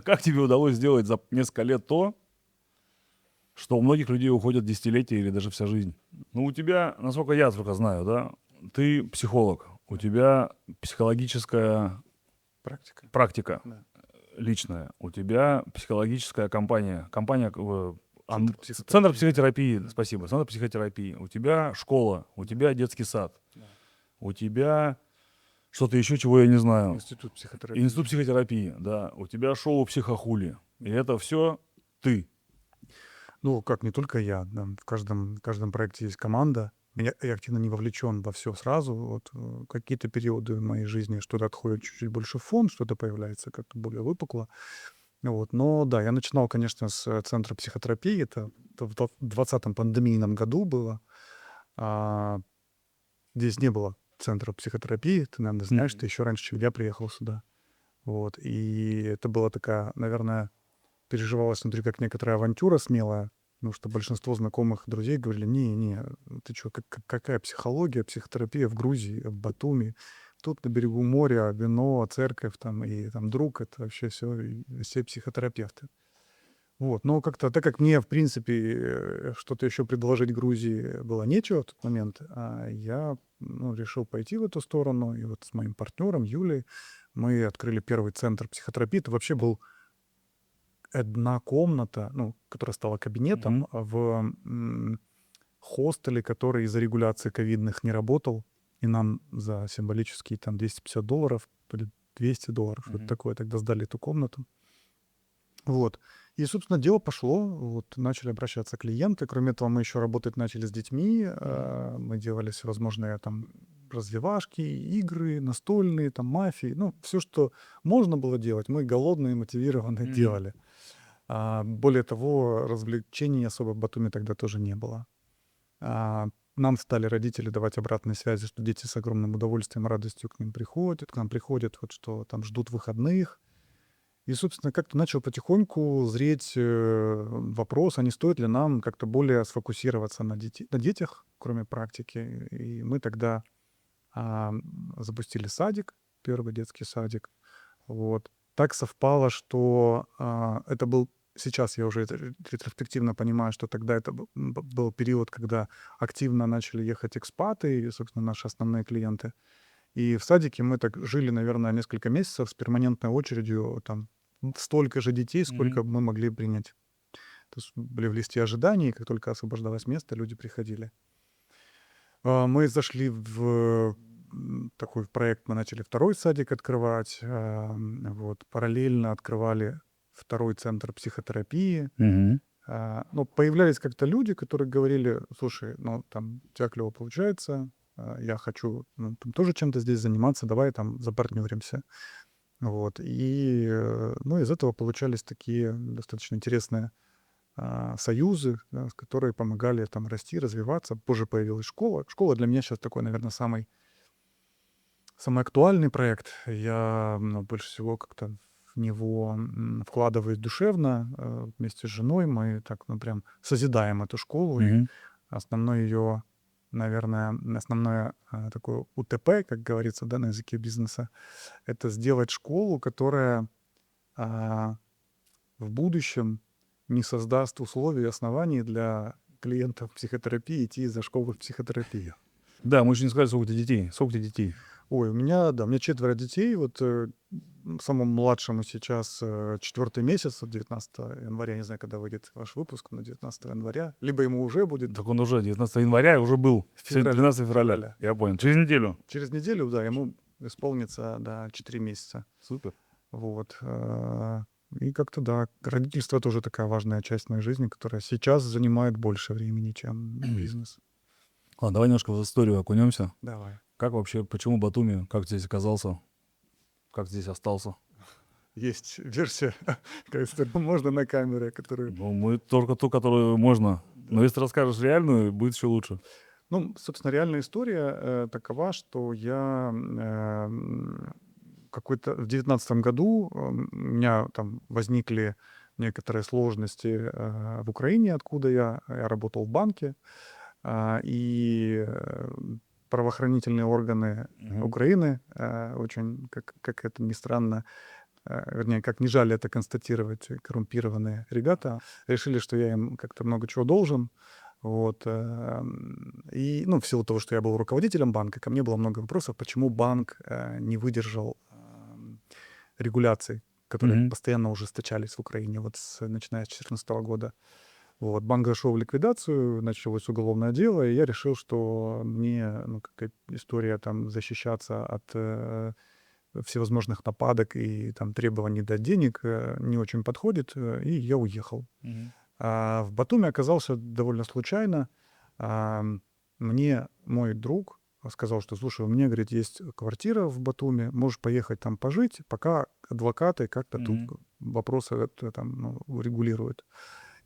Как тебе удалось сделать за несколько лет то, что у многих людей уходят десятилетия или даже вся жизнь? Ну, у тебя, насколько я только знаю, да, ты психолог, у тебя психологическая Практика. практика Да. личная, у тебя психологическая компания Центр Центр психотерапии. психотерапии, Да. спасибо, Центр психотерапии, у тебя школа, у тебя детский сад, Да. у тебя что-то еще, чего я не знаю, Институт психотерапии. институт психотерапии, да, у тебя шоу «Психохули», и это все ты. Ну, как, не только я. Да, в каждом проекте есть команда. Я активно не вовлечен во все сразу. Вот какие-то периоды в моей жизни что-то отходит чуть-чуть больше в фон, что-то появляется как-то более выпукло. Вот. Но да, я начинал, конечно, с центра психотерапии. Это в 2020 пандемийном году было. А, Здесь не было центра психотерапии. Ты, наверное, знаешь, Мгм. ты еще раньше, чем я приехал сюда. Вот. И это была такая, наверное, переживалась внутри как некоторая авантюра смелая, потому что большинство знакомых и друзей говорили: «Не, ты чё, какая психология, психотерапия в Грузии, в Батуми? Тут на берегу моря вино, церковь там и там друг — это вообще все психотерапевты». Вот, но как-то, так как мне, в принципе, что-то еще предложить Грузии было нечего в тот момент, я, ну, решил пойти в эту сторону. И вот с моим партнером Юлей мы открыли первый центр психотерапии. Это вообще был одна комната, ну, которая стала кабинетом Мгм. в хостеле, который из-за регуляции ковидных не работал. И нам за символические там $250 или $200, что-то Мгм. такое, тогда сдали эту комнату. Вот. И, собственно, дело пошло. Вот начали обращаться клиенты. Кроме этого, мы еще работать начали с детьми. Мгм. Мы делали всевозможные там развивашки, игры, настольные, там мафии. Ну, все, что можно было делать, мы голодные, мотивированные Мгм. делали. Более того, развлечений особо в Батуми тогда тоже не было. А, Нам стали родители давать обратные связи, что дети с огромным удовольствием, радостью к нам приходят, вот что там ждут выходных. И, собственно, как-то начал потихоньку зреть вопрос, а не стоит ли нам как-то более сфокусироваться на детях, кроме практики. И мы тогда а, запустили садик, первый детский садик. Вот. Так совпало, что это был... Сейчас я уже ретроспективно понимаю, что тогда это был период, когда активно начали ехать экспаты и, собственно, наши основные клиенты. И в садике мы так жили, наверное, несколько месяцев с перманентной очередью, там, столько же детей, сколько Мгм. мы могли принять. То есть были в листе ожиданий, и как только освобождалось место, люди приходили. Мы зашли в такой проект, мы начали второй садик открывать, вот, параллельно открывали второй центр психотерапии. Мгм. Но появлялись как-то люди, которые говорили: «Слушай, ну, там, у тебя клево получается, я хочу, ну, там, тоже чем-то здесь заниматься, давай там запартнеримся». Вот, и, ну, из этого получались такие достаточно интересные союзы, да, которые помогали там расти, развиваться. Позже появилась школа. Школа для меня сейчас такой, наверное, самый актуальный проект. Я, ну, больше всего как-то в него вкладываюсь душевно. Вместе с женой мы так, ну, прям созидаем эту школу. И Мгм. основной ее, наверное, основное такое УТП, как говорится, да, на языке бизнеса, это сделать школу, которая а, в будущем не создаст условий и оснований для клиентов психотерапии идти из-за школы в психотерапию. Да, мы еще не сказали, сколько у тебя детей. Сколько у тебя детей? Ой, у меня 4 детей. Вот самому младшему сейчас 4-й месяц, вот 19 января, не знаю, когда выйдет ваш выпуск, но 19 января, либо ему уже будет Так он уже 19 января уже был. Сегодня февраля. 12 февраля. февраля. Я понял. Через неделю. Через неделю, да, ему исполнится, да, 4 месяца. Супер. Вот. И как-то, да, родительство тоже такая важная часть моей жизни, которая сейчас занимает больше времени, чем бизнес. Ладно, давай немножко в историю окунемся. Давай. Как вообще, почему Батуми? Как здесь оказался? Как здесь остался? Есть версия, которую можно на камере, которую... Ну, мы только ту, которую можно. Но Да. если ты расскажешь реальную, будет еще лучше. Ну, собственно, реальная история такова, что я какой-то в 19 году у меня там возникли некоторые сложности в Украине, откуда я работал в банке, и правоохранительные органы Мгм. Украины очень, как это ни странно, вернее, как не жаль это констатировать, коррумпированные ребята решили, что я им как-то много чего должен. Вот. И, ну, в силу того, что я был руководителем банка, ко мне было много вопросов, почему банк не выдержал регуляций, которые Мгм. постоянно ужесточались в Украине, вот начиная с 2014 года. Вот. Банк зашел в ликвидацию, началось уголовное дело, и я решил, что мне, ну, какая история там защищаться от всевозможных нападок и там требований дать денег не очень подходит, и я уехал. Мгм. А в Батуми оказался довольно случайно. Мне мой друг сказал, что, слушай, у меня, говорит, есть квартира в Батуми, можешь поехать там пожить, пока адвокаты как-то тут Мгм. вопросы там, ну, регулируют.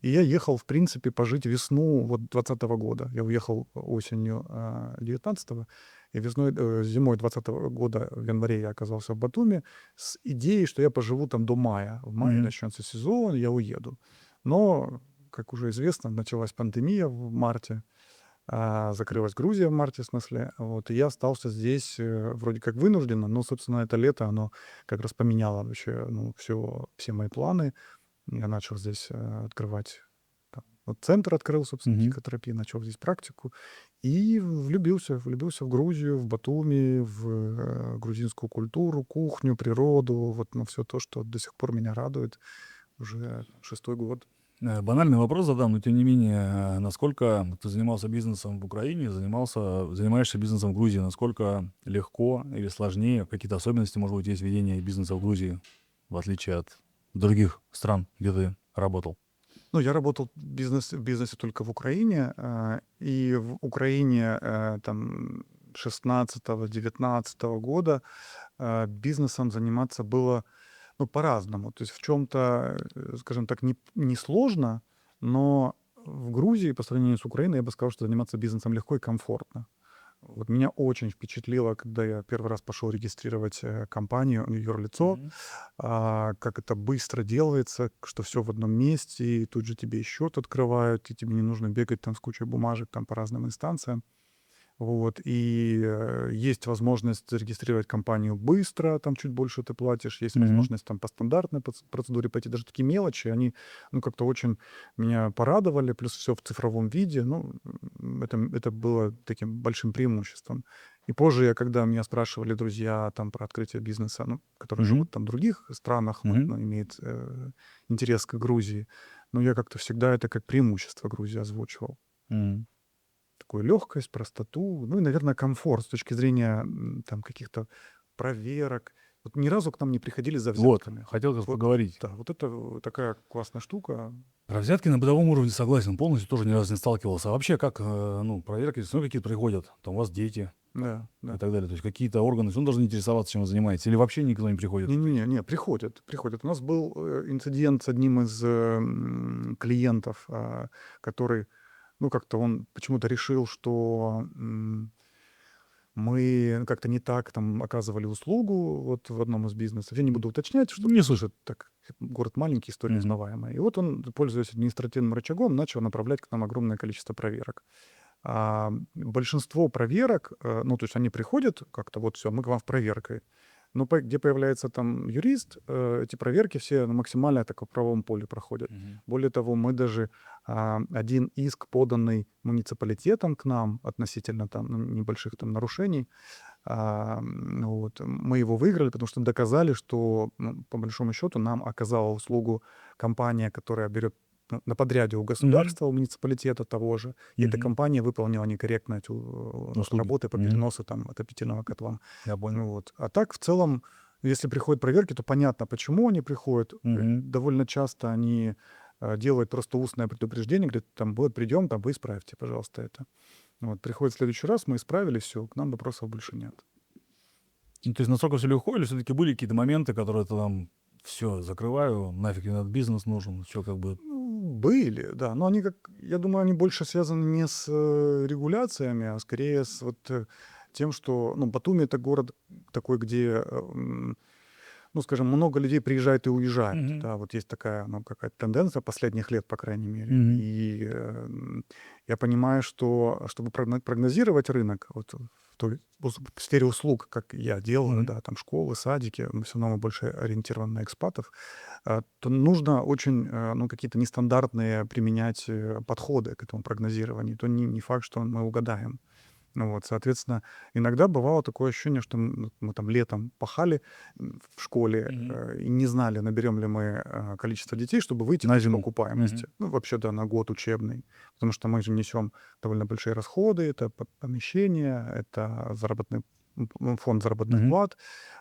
И я ехал, в принципе, пожить весну вот 2020 года. Я уехал осенью 19-го, и зимой 2020 года, в январе я оказался в Батуми с идеей, что я поживу там до мая. В мае Мгм. начнется сезон, я уеду. Но, как уже известно, началась пандемия в марте, закрылась Грузия в марте, в смысле, вот, и я остался здесь вроде как вынужденно, но, собственно, это лето, оно как раз поменяло вообще, ну, все мои планы. Я начал здесь открывать, там, вот центр открыл, собственно, Мгм. психотерапии, начал здесь практику и влюбился в Грузию, в Батуми, в грузинскую культуру, кухню, природу, вот, ну, все то, что до сих пор меня радует уже 6-й год. Банальный вопрос задам, но тем не менее, насколько ты занимался бизнесом в Украине, занимаешься бизнесом в Грузии, насколько легко или сложнее, какие-то особенности, может быть, есть ведение бизнеса в Грузии, в отличие от других стран, где ты работал? Ну, я работал в бизнесе только в Украине, и в Украине там 16-19 года бизнесом заниматься было, ну, по-разному. То есть в чем-то, скажем так, не сложно, но в Грузии по сравнению с Украиной я бы сказал, что заниматься бизнесом легко и комфортно. Вот меня очень впечатлило, когда я первый раз пошел регистрировать компанию, юрлицо, Мгм. как это быстро делается, что все в одном месте, и тут же тебе и счет открывают, и тебе не нужно бегать там с кучей бумажек там по разным инстанциям. Вот, и есть возможность зарегистрировать компанию быстро, там чуть больше ты платишь, есть Мгм. возможность там по стандартной процедуре пойти. Даже такие мелочи, они, ну, как-то очень меня порадовали, плюс все в цифровом виде, ну, это было таким большим преимуществом. И позже, когда меня спрашивали друзья там про открытие бизнеса, ну, которые Мгм. живут там в других странах, вот, Мгм. ну, имеют интерес к Грузии, но я как-то всегда это как преимущество Грузии озвучивал. Мгм. Такую легкость, простоту, ну и, наверное, комфорт с точки зрения там каких-то проверок. Вот ни разу к нам не приходили за Вот, взятками. хотел как раз Вот, поговорить. да, вот это такая классная штука. Про взятки на бытовом уровне согласен полностью, тоже ни разу не сталкивался. А вообще, как, ну, проверки, все равно какие-то приходят, там у вас дети Да, и да. так далее. То есть какие-то органы все равно должны интересоваться, чем вы занимаетесь, или вообще никто не приходит? Не, приходят. У нас был инцидент с одним из клиентов, который, ну, как-то он почему-то решил, что мы как-то не так там оказывали услугу вот в одном из бизнесов. Я не буду уточнять, чтобы Не суть. уже так город маленький, история Мгм. узнаваемая. И вот он, пользуясь административным рычагом, начал направлять к нам огромное количество проверок. Большинство проверок, ну, то есть они приходят как-то, вот все, мы к вам в проверкой. Но где появляется там юрист, эти проверки все на максимально таком правовом поле проходят. Мгм. Более того, мы даже один иск, поданный муниципалитетом к нам относительно там небольших там нарушений, вот, мы его выиграли, потому что доказали, что, ну, по большому счету нам оказала услугу компания, которая берет на подряде у Мгм. государства, у муниципалитета того же, и эта Мгм. компания выполнила некорректно эти Услуги. работы по Мгм. переносу там отопительного котла. Я понял. Ну вот. А так, в целом, если приходят проверки, то понятно, почему они приходят. Мгм. Довольно часто они делают просто устное предупреждение, говорят, там, вот придем, там, вы исправьте, пожалуйста, это. Вот, приходит в следующий раз, мы исправили, все, к нам вопросов больше нет. Ну, то есть настолько все легко, или все-таки были какие-то моменты, которые ты там все закрываю, нафиг мне этот бизнес нужен, все как бы. Ну, были, да, но они, как, я думаю, они больше связаны не с регуляциями, а скорее с вот тем, что, ну, Батуми — это город такой, где, ну, скажем, много людей приезжает и уезжает, Мгм. да, вот есть такая, ну, какая-то тенденция последних лет, по крайней мере, Мгм. и я понимаю, что, чтобы прогнозировать рынок, вот в сфере услуг, как я делаю, Мгм. да, там школы, садики, все равно мы больше ориентированы на экспатов, то нужно очень, ну, какие-то нестандартные применять подходы к этому прогнозированию. То не факт, что мы угадаем. Ну вот, соответственно, иногда бывало такое ощущение, что мы там летом пахали в школе Мгм. и не знали, наберем ли мы количество детей, чтобы выйти На там по зиму. окупаемости. Мгм. Ну, вообще, да, на год учебный. Потому что мы же несем довольно большие расходы, это помещение, это фонд заработных Мгм. плат.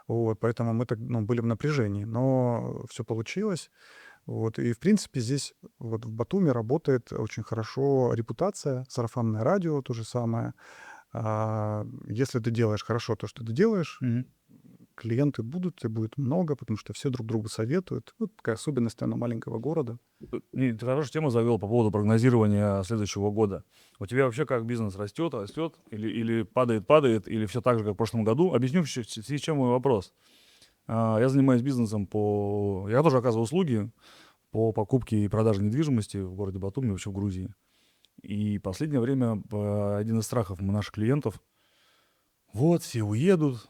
Вот, поэтому мы так, ну, были в напряжении. Но все получилось. Вот, и, в принципе, здесь вот в Батуми работает очень хорошо репутация, сарафанное радио то же самое. Если ты делаешь хорошо то, что ты делаешь, Мгм. клиенты будут, тебе будет много, потому что все друг другу советуют. Вот такая особенность, наверно, маленького города. И ты хорошую тему завел по поводу прогнозирования следующего года. У тебя вообще как бизнес растет или падает, или все так же, как в прошлом году? Объясню, в связи с чем мой вопрос. Я занимаюсь бизнесом Я тоже оказываю услуги по покупке и продаже недвижимости в городе Батуми, вообще в Грузии. И последнее время один из страхов наших клиентов: вот, все уедут,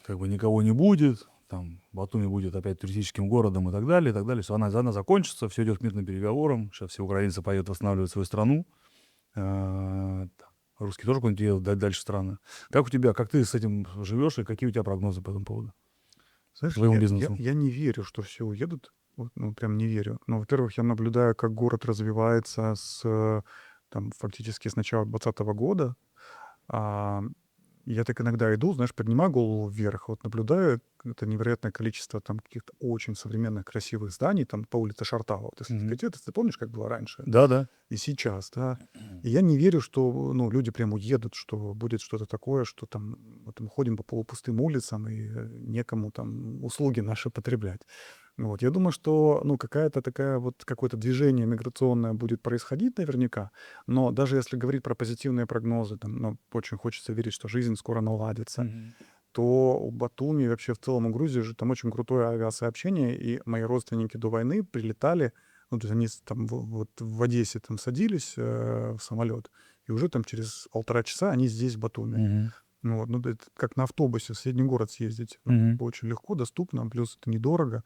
как бы никого не будет, там Батуми будет опять туристическим городом и так далее, и так далее. Все, она закончится, все идет к мирным переговорам. Сейчас все украинцы поедут восстанавливать свою страну. Русские тоже куда-нибудь едут дальше страны. Как у тебя, как ты с этим живешь, и какие у тебя прогнозы по этому поводу, Знаешь, твоему я бизнесу? я не верю, что все уедут. Вот, ну, прям не верю. Ну, во-первых, я наблюдаю, как город развивается там, фактически с начала 2020 года. А, Я так иногда иду, знаешь, поднимаю голову вверх, вот наблюдаю это невероятное количество там каких-то очень современных красивых зданий там по улице Шартау. Вот если Мгм. ты помнишь, как было раньше? Да, да. И сейчас, да. И я не верю, что, ну, люди прям уедут, что будет что-то такое, что там вот мы ходим по полупустым улицам и некому там услуги наши потреблять. Вот. Я думаю, что, ну, какая-то такая вот какое-то движение миграционное будет происходить наверняка, но даже если говорить про позитивные прогнозы, там, ну, очень хочется верить, что жизнь скоро наладится, Мгм. то у Батуми, вообще в целом у Грузии же там очень крутое авиасообщение, и мои родственники до войны прилетали, ну, то есть они там вот в Одессе там садились в самолет, и уже там через 1,5 часа они здесь, в Батуми. Мгм. Ну, вот, ну, это как на автобусе в соседний город съездить. Ну, Мгм. очень легко, доступно, плюс это недорого.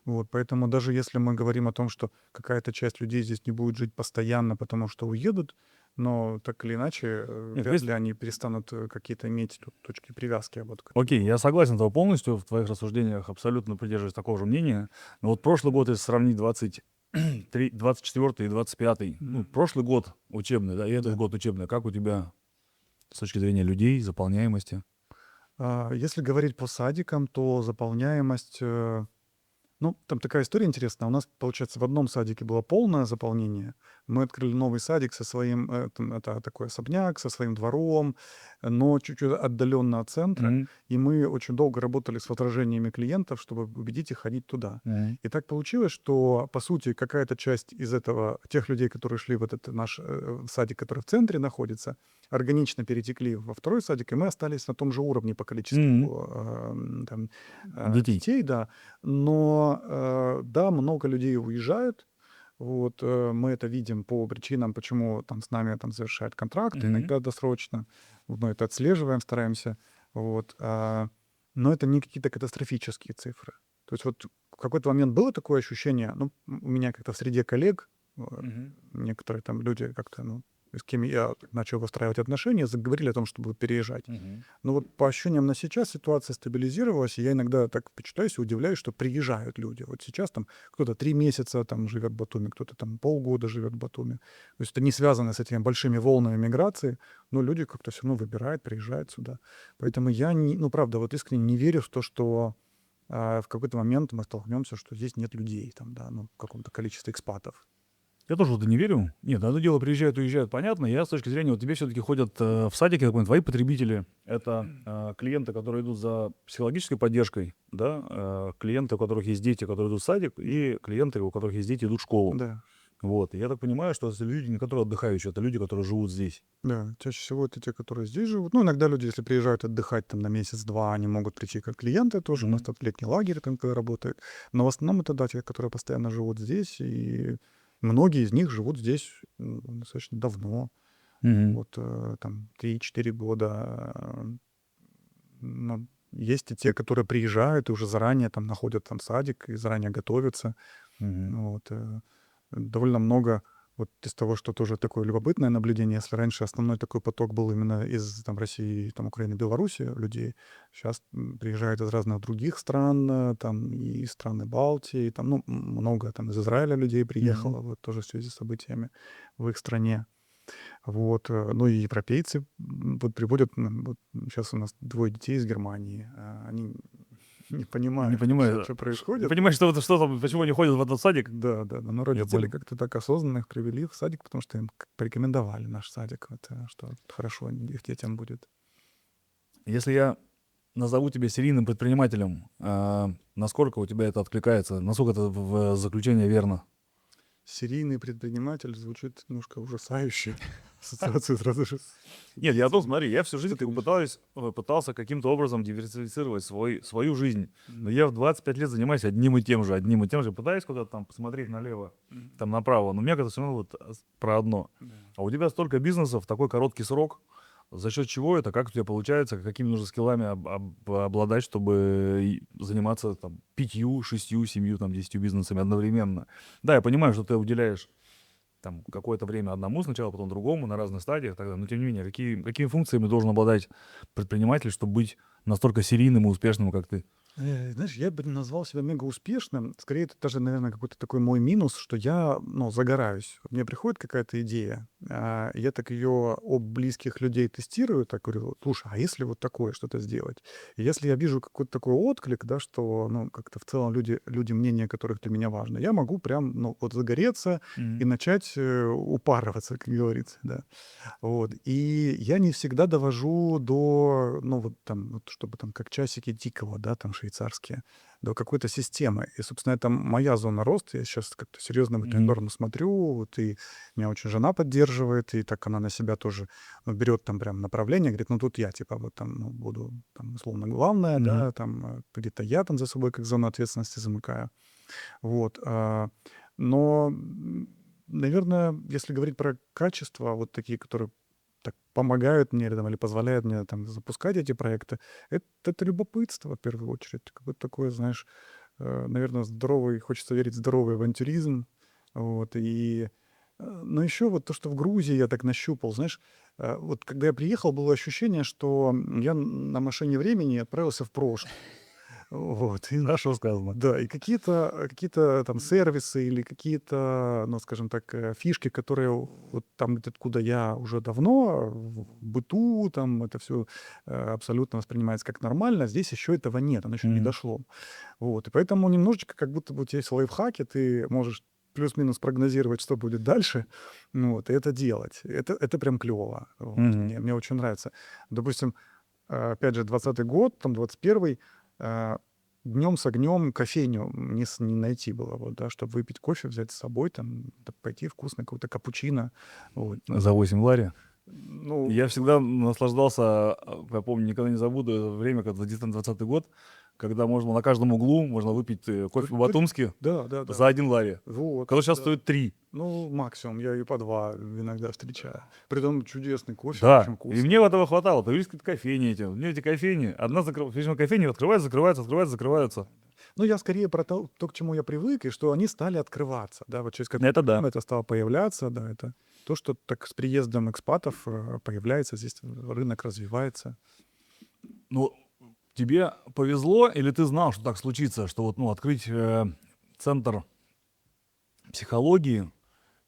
Вот, поэтому даже если мы говорим о том, что какая-то часть людей здесь не будет жить постоянно, потому что уедут, но так или иначе, Нет, вряд есть. ли они перестанут какие-то иметь тут точки привязки вот к этому Окей, я городу. согласен с тобой полностью, в твоих рассуждениях абсолютно придерживаюсь такого же мнения. Но вот прошлый год, если сравнить 24 и 25, ну, Мгм. прошлый год учебный, да, и этот Да. год учебный, как у тебя с точки зрения людей, заполняемости? Если говорить по садикам, то заполняемость, ну, там такая история интересная. У нас, получается, в одном садике было полное заполнение. Мы открыли новый садик со своим, это такой особняк, со своим двором, но чуть-чуть отдаленно от центра. Мгм. И мы очень долго работали с возражениями клиентов, чтобы убедить их ходить туда. Мгм. И так получилось, что, по сути, какая-то часть из этого, тех людей, которые шли в этот наш садик, который в центре находится, органично перетекли во второй садик, и мы остались на том же уровне по Мгм. количеству там, Детей. детей, да. Но, да, много людей уезжают. Вот, мы это видим по причинам, почему там с нами там завершают контракты, Мгм. иногда досрочно. Вот мы это отслеживаем, стараемся. Вот, но это не какие-то катастрофические цифры. То есть вот в какой-то момент было такое ощущение, ну, у меня как-то в среде коллег, э, Мгм. некоторые там люди как-то, ну, с кем я начал выстраивать отношения, заговорили о том, чтобы переезжать. Мгм. Но вот по ощущениям на сейчас ситуация стабилизировалась, и я иногда так впечатляюсь и удивляюсь, что приезжают люди. Вот сейчас там кто-то 3 месяца там живет в Батуми, кто-то там полгода живет в Батуми. То есть это не связано с этими большими волнами миграции, но люди как-то все равно выбирают, приезжают сюда. Поэтому я, ну, правда, вот искренне не верю в то, что в какой-то момент мы столкнемся, что здесь нет людей, там, да, ну, в каком-то количестве экспатов. Я тоже в это не верю. Нет, одно дело, приезжают, уезжают, понятно. Я с точки зрения, вот тебе все-таки ходят в садики, я так понимаю, твои потребители. Это клиенты, которые идут за психологической поддержкой, да, клиенты, у которых есть дети, которые идут в садик, и клиенты, у которых есть дети, идут в школу. Да. Вот. И я так понимаю, что это люди, не которые отдыхающие, это люди, которые живут здесь. Да, чаще всего это те, которые здесь живут. Ну, иногда люди, если приезжают отдыхать там на месяц-два, они могут прийти как клиенты тоже. У нас Мгм. тут летний лагерь там когда работает. Но в основном это, да, те, которые постоянно живут здесь. И многие из них живут здесь достаточно давно. Мгм. Вот там 3-4 года. Но есть и те, которые приезжают и уже заранее там находят там садик и заранее готовятся. Мгм. Вот, довольно много вот из того, что тоже такое любопытное наблюдение. Если раньше основной такой поток был именно из там России, там Украины, Беларуси людей, сейчас приезжают из разных других стран, там и из страны Балтии, там, ну, много там из Израиля людей Мгм. приехало, вот тоже в связи с событиями в их стране. Вот, ну и европейцы вот приводят, вот сейчас у нас 2 детей из Германии, они не Не понимают вообще, понимаю, что не происходит. понимаю, что это, что там, почему они ходят в этот садик. Да, да, да. Но Я родители понял. как-то так осознанно их привели в садик, потому что им порекомендовали наш садик, вот, что хорошо их детям будет. Если я назову тебя серийным предпринимателем, насколько у тебя это откликается? Насколько это в заключение верно? Серийный предприниматель звучит немножко ужасающе. Ассоциации сразу же Нет, я о том, с смотри, я всю жизнь что ты как бы имеешь в виду? пытался каким-то образом диверсифицировать свою жизнь. Но Мгм. я в 25 лет занимаюсь одним и тем же, одним и тем же. Пытаюсь куда-то там посмотреть налево, Мгм. там направо, но мне кажется, все равно вот про одно. Да. А у тебя столько бизнесов в такой короткий срок. За счет чего это? Как у тебя получается? Какими нужно скиллами обладать, чтобы заниматься там 5, 6, 7, там, 10 бизнесами одновременно? Да, я понимаю, что ты уделяешь там какое-то время одному сначала, потом другому, на разных стадиях, тогда, но тем не менее, какими функциями должен обладать предприниматель, чтобы быть настолько серийным и успешным, как ты? Знаешь, я бы не назвал себя мега успешным. Скорее, это даже, наверное, какой-то такой мой минус, что я, ну, загораюсь. Вот мне приходит какая-то идея, я так ее об близких людей тестирую, так говорю: слушай, а если вот такое что-то сделать? И если я вижу какой-то такой отклик, да, что, ну, как-то в целом люди, мнение которых для меня важно, я могу прям, ну, вот загореться и Мгм. начать упарываться, как говорится, да. Вот. И я не всегда довожу до, ну, вот там, вот, чтобы там как часики тикало, да, там швейцарские, до какой-то системы. И, собственно, это моя зона роста. Я сейчас как-то серьезно в эту Мгм. сторону смотрю. Вот, и меня очень жена поддерживает, и так она на себя тоже берет там прям направление, говорит, ну, тут я, типа, вот там, ну, буду там условно главная, Мгм. да, там где-то я там за собой как зону ответственности замыкаю. Вот, но, наверное, если говорить про качества, вот такие, которые так помогают мне или позволяют мне там запускать эти проекты, это любопытство в первую очередь. Какое-то такое, знаешь, наверное, здоровый, хочется верить, здоровый авантюризм. Вот, но еще вот то, что в Грузии я так нащупал, знаешь, вот когда я приехал, было ощущение, что я на машине времени отправился в прошлое. Вот, и Хорошо сказано. да, и какие-то там сервисы или какие-то, ну, скажем так, фишки, которые вот там, откуда я уже давно в быту, там это все абсолютно воспринимается как нормально, здесь еще этого нет, оно еще не Мгм. дошло. Вот, и поэтому немножечко как будто бы у тебя есть лайфхаки, ты можешь плюс-минус прогнозировать, что будет дальше, ну вот, и это делать. Это прям клево. Вот. Мгм. Мне очень нравится. Допустим, опять же, 20-й год, там 21-й, днем с огнем кофейню не найти было, вот, да, чтобы выпить кофе, взять с собой, там, пойти вкусно, какой-то капучино. Вот. За 8 лари. Ну, Я всегда наслаждался, я помню, никогда не забуду это время, когда где-то 20 год, когда можно на каждом углу можно выпить кофе по-батумски да, да, да. за 1 лари. Вот, Который сейчас да. стоит 3. Ну, максимум, я и по 2 иногда встречаю. Притом чудесный кофе, Да, очень и вкусный. мне этого хватало. Появились какие-то кофейни эти. Мне эти кофейни, причем кофейни открываются, закрываются, открываются, закрываются. Ну, я скорее про то, к чему я привык, и что они стали открываться, да, вот через Это какое-то да. время это стало появляться, да, это то, что так с приездом экспатов появляется, здесь рынок развивается. Ну, тебе повезло или ты знал, что так случится, что вот, ну, открыть центр психологии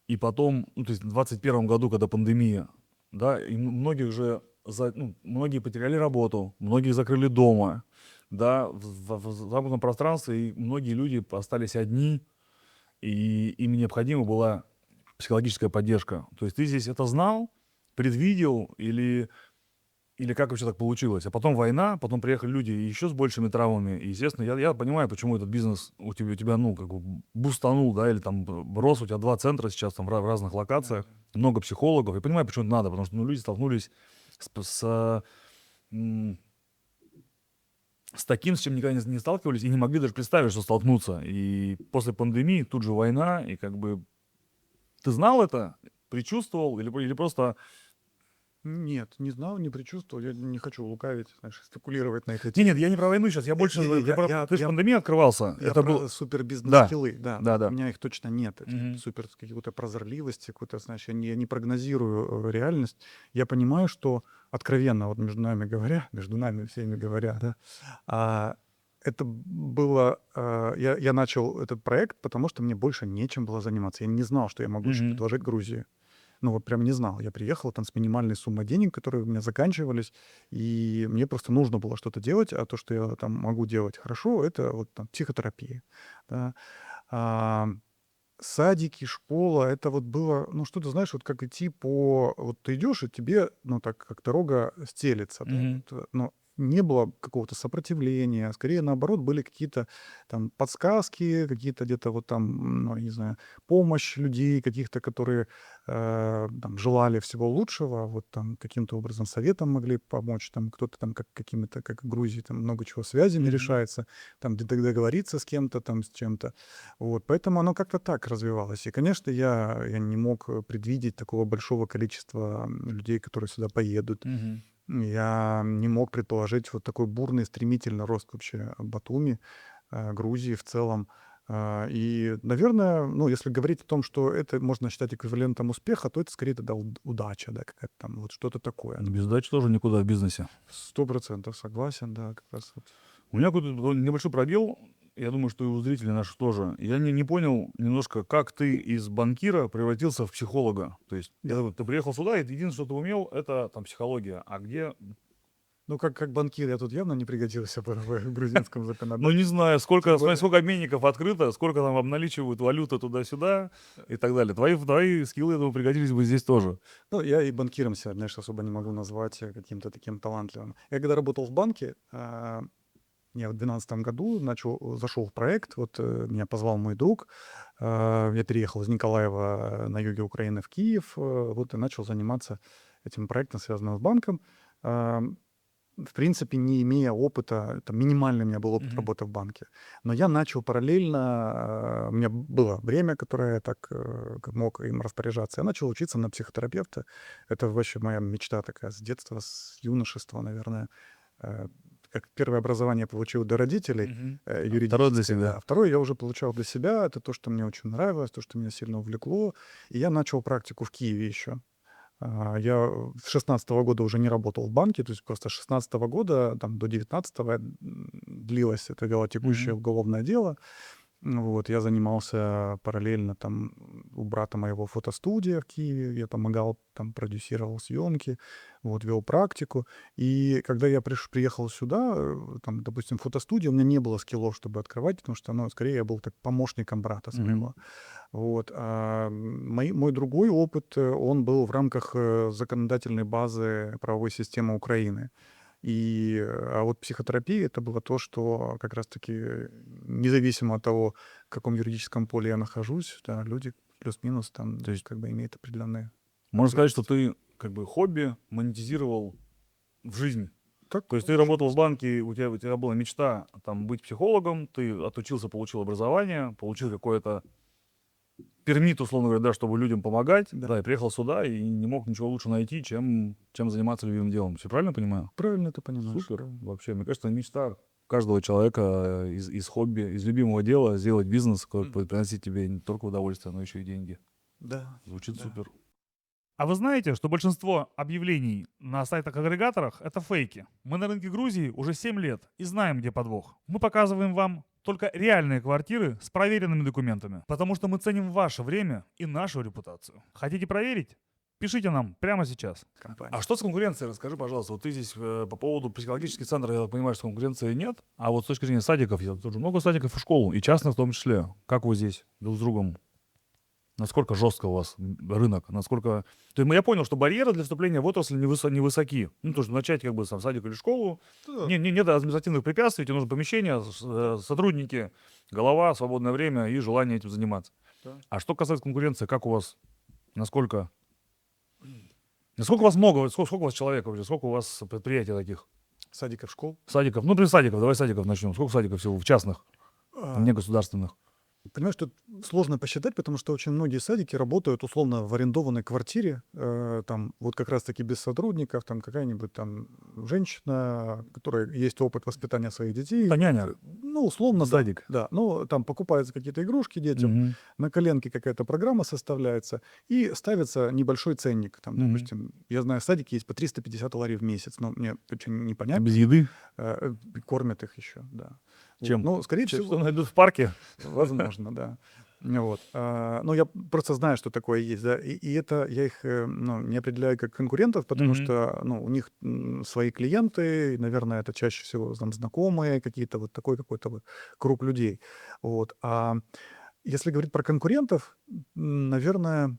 и потом, ну, то есть в 21 году, когда пандемия, да, и многих же, многие потеряли работу, многие закрыли дома, да, в замкнутом пространстве, и многие люди остались одни, и им необходима была психологическая поддержка. То есть ты здесь это знал, предвидел или как вообще так получилось? А потом война, потом приехали люди еще с большими травмами. И, естественно, я понимаю, почему этот бизнес у тебя, ну, как бы бустанул, да, или там рос, у тебя 2 центра сейчас там в разных Да, локациях, да. много психологов. Я понимаю, почему это надо, потому что, ну, люди столкнулись с, м, с таким, с чем никогда не сталкивались, и не могли даже представить, что столкнутся. И после пандемии тут же война, и как бы ты знал это, предчувствовал, или просто Нет, не знал, не предчувствовал. Я не хочу лукавить, знаешь, спекулировать на этой Нет, я не про войну сейчас, я больше... То есть пандемия открывался, Я это про был... супер Да, бизнес-скиллы, да. У да. меня их точно нет, этих Мгм. супер какой-то прозорливости, какой-то, знаешь, я не прогнозирую реальность. Я понимаю, что откровенно, вот между нами всеми говоря, да, а, это было... Я начал этот проект, потому что мне больше нечем было заниматься. Я не знал, что я могу еще Мгм. предложить Грузии. Ну вот прям не знал. Я приехал там с минимальной суммой денег, которые у меня заканчивались, и мне просто нужно было что-то делать, а то, что я там могу делать хорошо, это вот там психотерапия. Да. А, садики, школа, это вот было, ну что ты знаешь, вот как идти по... Вот ты идешь, и тебе, ну так, как дорога стелется, да, Мгм. вот, но не было какого-то сопротивления, скорее наоборот были какие-то там подсказки, какие-то где-то вот там, ну, не знаю, помощь людей каких-то, которые там желали всего лучшего, вот там каким-то образом советом могли помочь, там кто-то там как какими-то, как в Грузии, там много чего связями Мгм. решается, там договориться с кем-то, там с чем-то. Вот, поэтому оно как-то так развивалось. И, конечно, я не мог предвидеть такого большого количества людей, которые сюда поедут. Мгм. Я не мог предположить вот такой бурный, стремительный рост вообще Батуми, Грузии в целом. И, наверное, ну, если говорить о том, что это можно считать эквивалентом успеха, то это скорее тогда удача, да, какая-то там, вот что-то такое. Без дачи тоже никуда в бизнесе. 100% согласен, да, как раз вот. У меня какой-то небольшой пробел, я думаю, что и у зрителей наших тоже. Я не понял немножко, как ты из банкира превратился в психолога. То есть ты приехал сюда, и единственное, что ты умел, это там психология. А где... Ну, как банкир я тут явно не пригодился бы в грузинском Ну, законодательстве. не знаю, Тем смотри, более- сколько обменников открыто, сколько там обналичивают валюты туда-сюда и так далее. Твои скиллы, я думаю, пригодились бы здесь тоже. Ну, я и банкиром себя, знаешь, особо не могу назвать каким-то таким талантливым. Я когда работал в банке, я в 2012 году зашел в проект, вот меня позвал мой друг, я переехал из Николаева на юге Украины в Киев, вот и начал заниматься этим проектом, связанным с банком. А, В принципе, не имея опыта, там минимальный у меня был опыт Мгм. работы в банке. Но я начал параллельно, у меня было время, которое я так мог им распоряжаться. Я начал учиться на психотерапевта. Это вообще моя мечта такая с детства, с юношества, наверное. Э, Как первое образование я получил до родителей, Мгм. А второй для юридическое, да. себя. А второе я уже получал для себя. Это то, что мне очень нравилось, то, что меня сильно увлекло. И я начал практику в Киеве еще. Я с 16 года уже не работал в банке, то есть просто с 16 года там, до 19 длилось это вялотекущее Мгм. уголовное дело. Вот, я занимался параллельно там у брата моего фотостудия в Киеве, я помогал, там продюсировал съемки, вот, вел практику. И когда я приехал сюда, там, допустим, фотостудия, у меня не было скиллов, чтобы открывать, потому что, ну, скорее я был так помощником брата Мгм. своего. Вот. Мой другой опыт, он был в рамках законодательной базы правовой системы Украины. А вот психотерапия — это было то, что как раз-таки независимо от того, в каком юридическом поле я нахожусь, да, люди плюс-минус там То есть как бы имеют определенные можно сказать, что обязанности. ты как бы хобби монетизировал в жизнь. Так То есть ты можно работал в сказать. банке, у тебя была мечта там быть психологом, ты отучился, получил образование, получил какое-то пермит, условно говоря, да, чтобы людям помогать, Да, да, и приехал сюда и не мог ничего лучше найти, чем заниматься любимым делом. Все правильно понимаю? правильно ты понимаешь. Супер. Правильно. Вообще, мне кажется, мечта каждого человека из хобби, из любимого дела сделать бизнес, который будет приносить тебе не только удовольствие, но еще и деньги. Да, Звучит да. супер. А вы знаете, что большинство объявлений на сайтах-агрегаторах — это фейки? Мы на рынке Грузии уже 7 лет и знаем, где подвох. Мы показываем вам только реальные квартиры с проверенными документами, потому что мы ценим ваше время и нашу репутацию. Хотите проверить? Пишите нам прямо сейчас. Компания. А что с конкуренцией? Расскажи, пожалуйста. Вот ты здесь по поводу психологических центров, я так понимаю, что конкуренции нет. А вот с точки зрения садиков, я тоже много садиков и школ, и частных в том числе. Как вы здесь друг с другом? Насколько жестко у вас рынок? Насколько... То есть я понял, что барьеры для вступления в отрасль невысоки. Ну, то есть начать как бы сам садик или школу. Да. Нет административных препятствий, тебе нужно помещение, сотрудники, голова, свободное время и желание этим заниматься. Да. А что касается конкуренции, как у вас, насколько у вас много, сколько у вас человек вообще, сколько у вас предприятий таких? Садиков, школ. Садиков, ну, например, садиков, давай садиков начнем. Сколько садиков всего в частных, А, не государственных? Понимаешь, тут сложно посчитать, потому что очень многие садики работают условно в арендованной квартире, там вот как раз-таки без сотрудников, там какая-нибудь там женщина, у которой есть опыт воспитания своих детей, Это няня, ну, условно, да, садик. да, ну, там покупаются какие-то игрушки детям, Мгм. на коленке какая-то программа составляется и ставится небольшой ценник, там, Мгм. допустим, я знаю, садики есть по 350 лари в месяц, но мне очень А непонятно, без еды? кормят их еще, да. Вот. Чем? Ну, скорее Что всего, найдут в парке? возможно, да. Вот. Ну, я просто знаю, что такое есть, да, и это я их, ну, не определяю как конкурентов, потому Мгм. что, ну, у них свои клиенты, и, наверное, это чаще всего там знакомые, какие-то вот такой какой-то вот круг людей. Вот. А если говорить про конкурентов, наверное,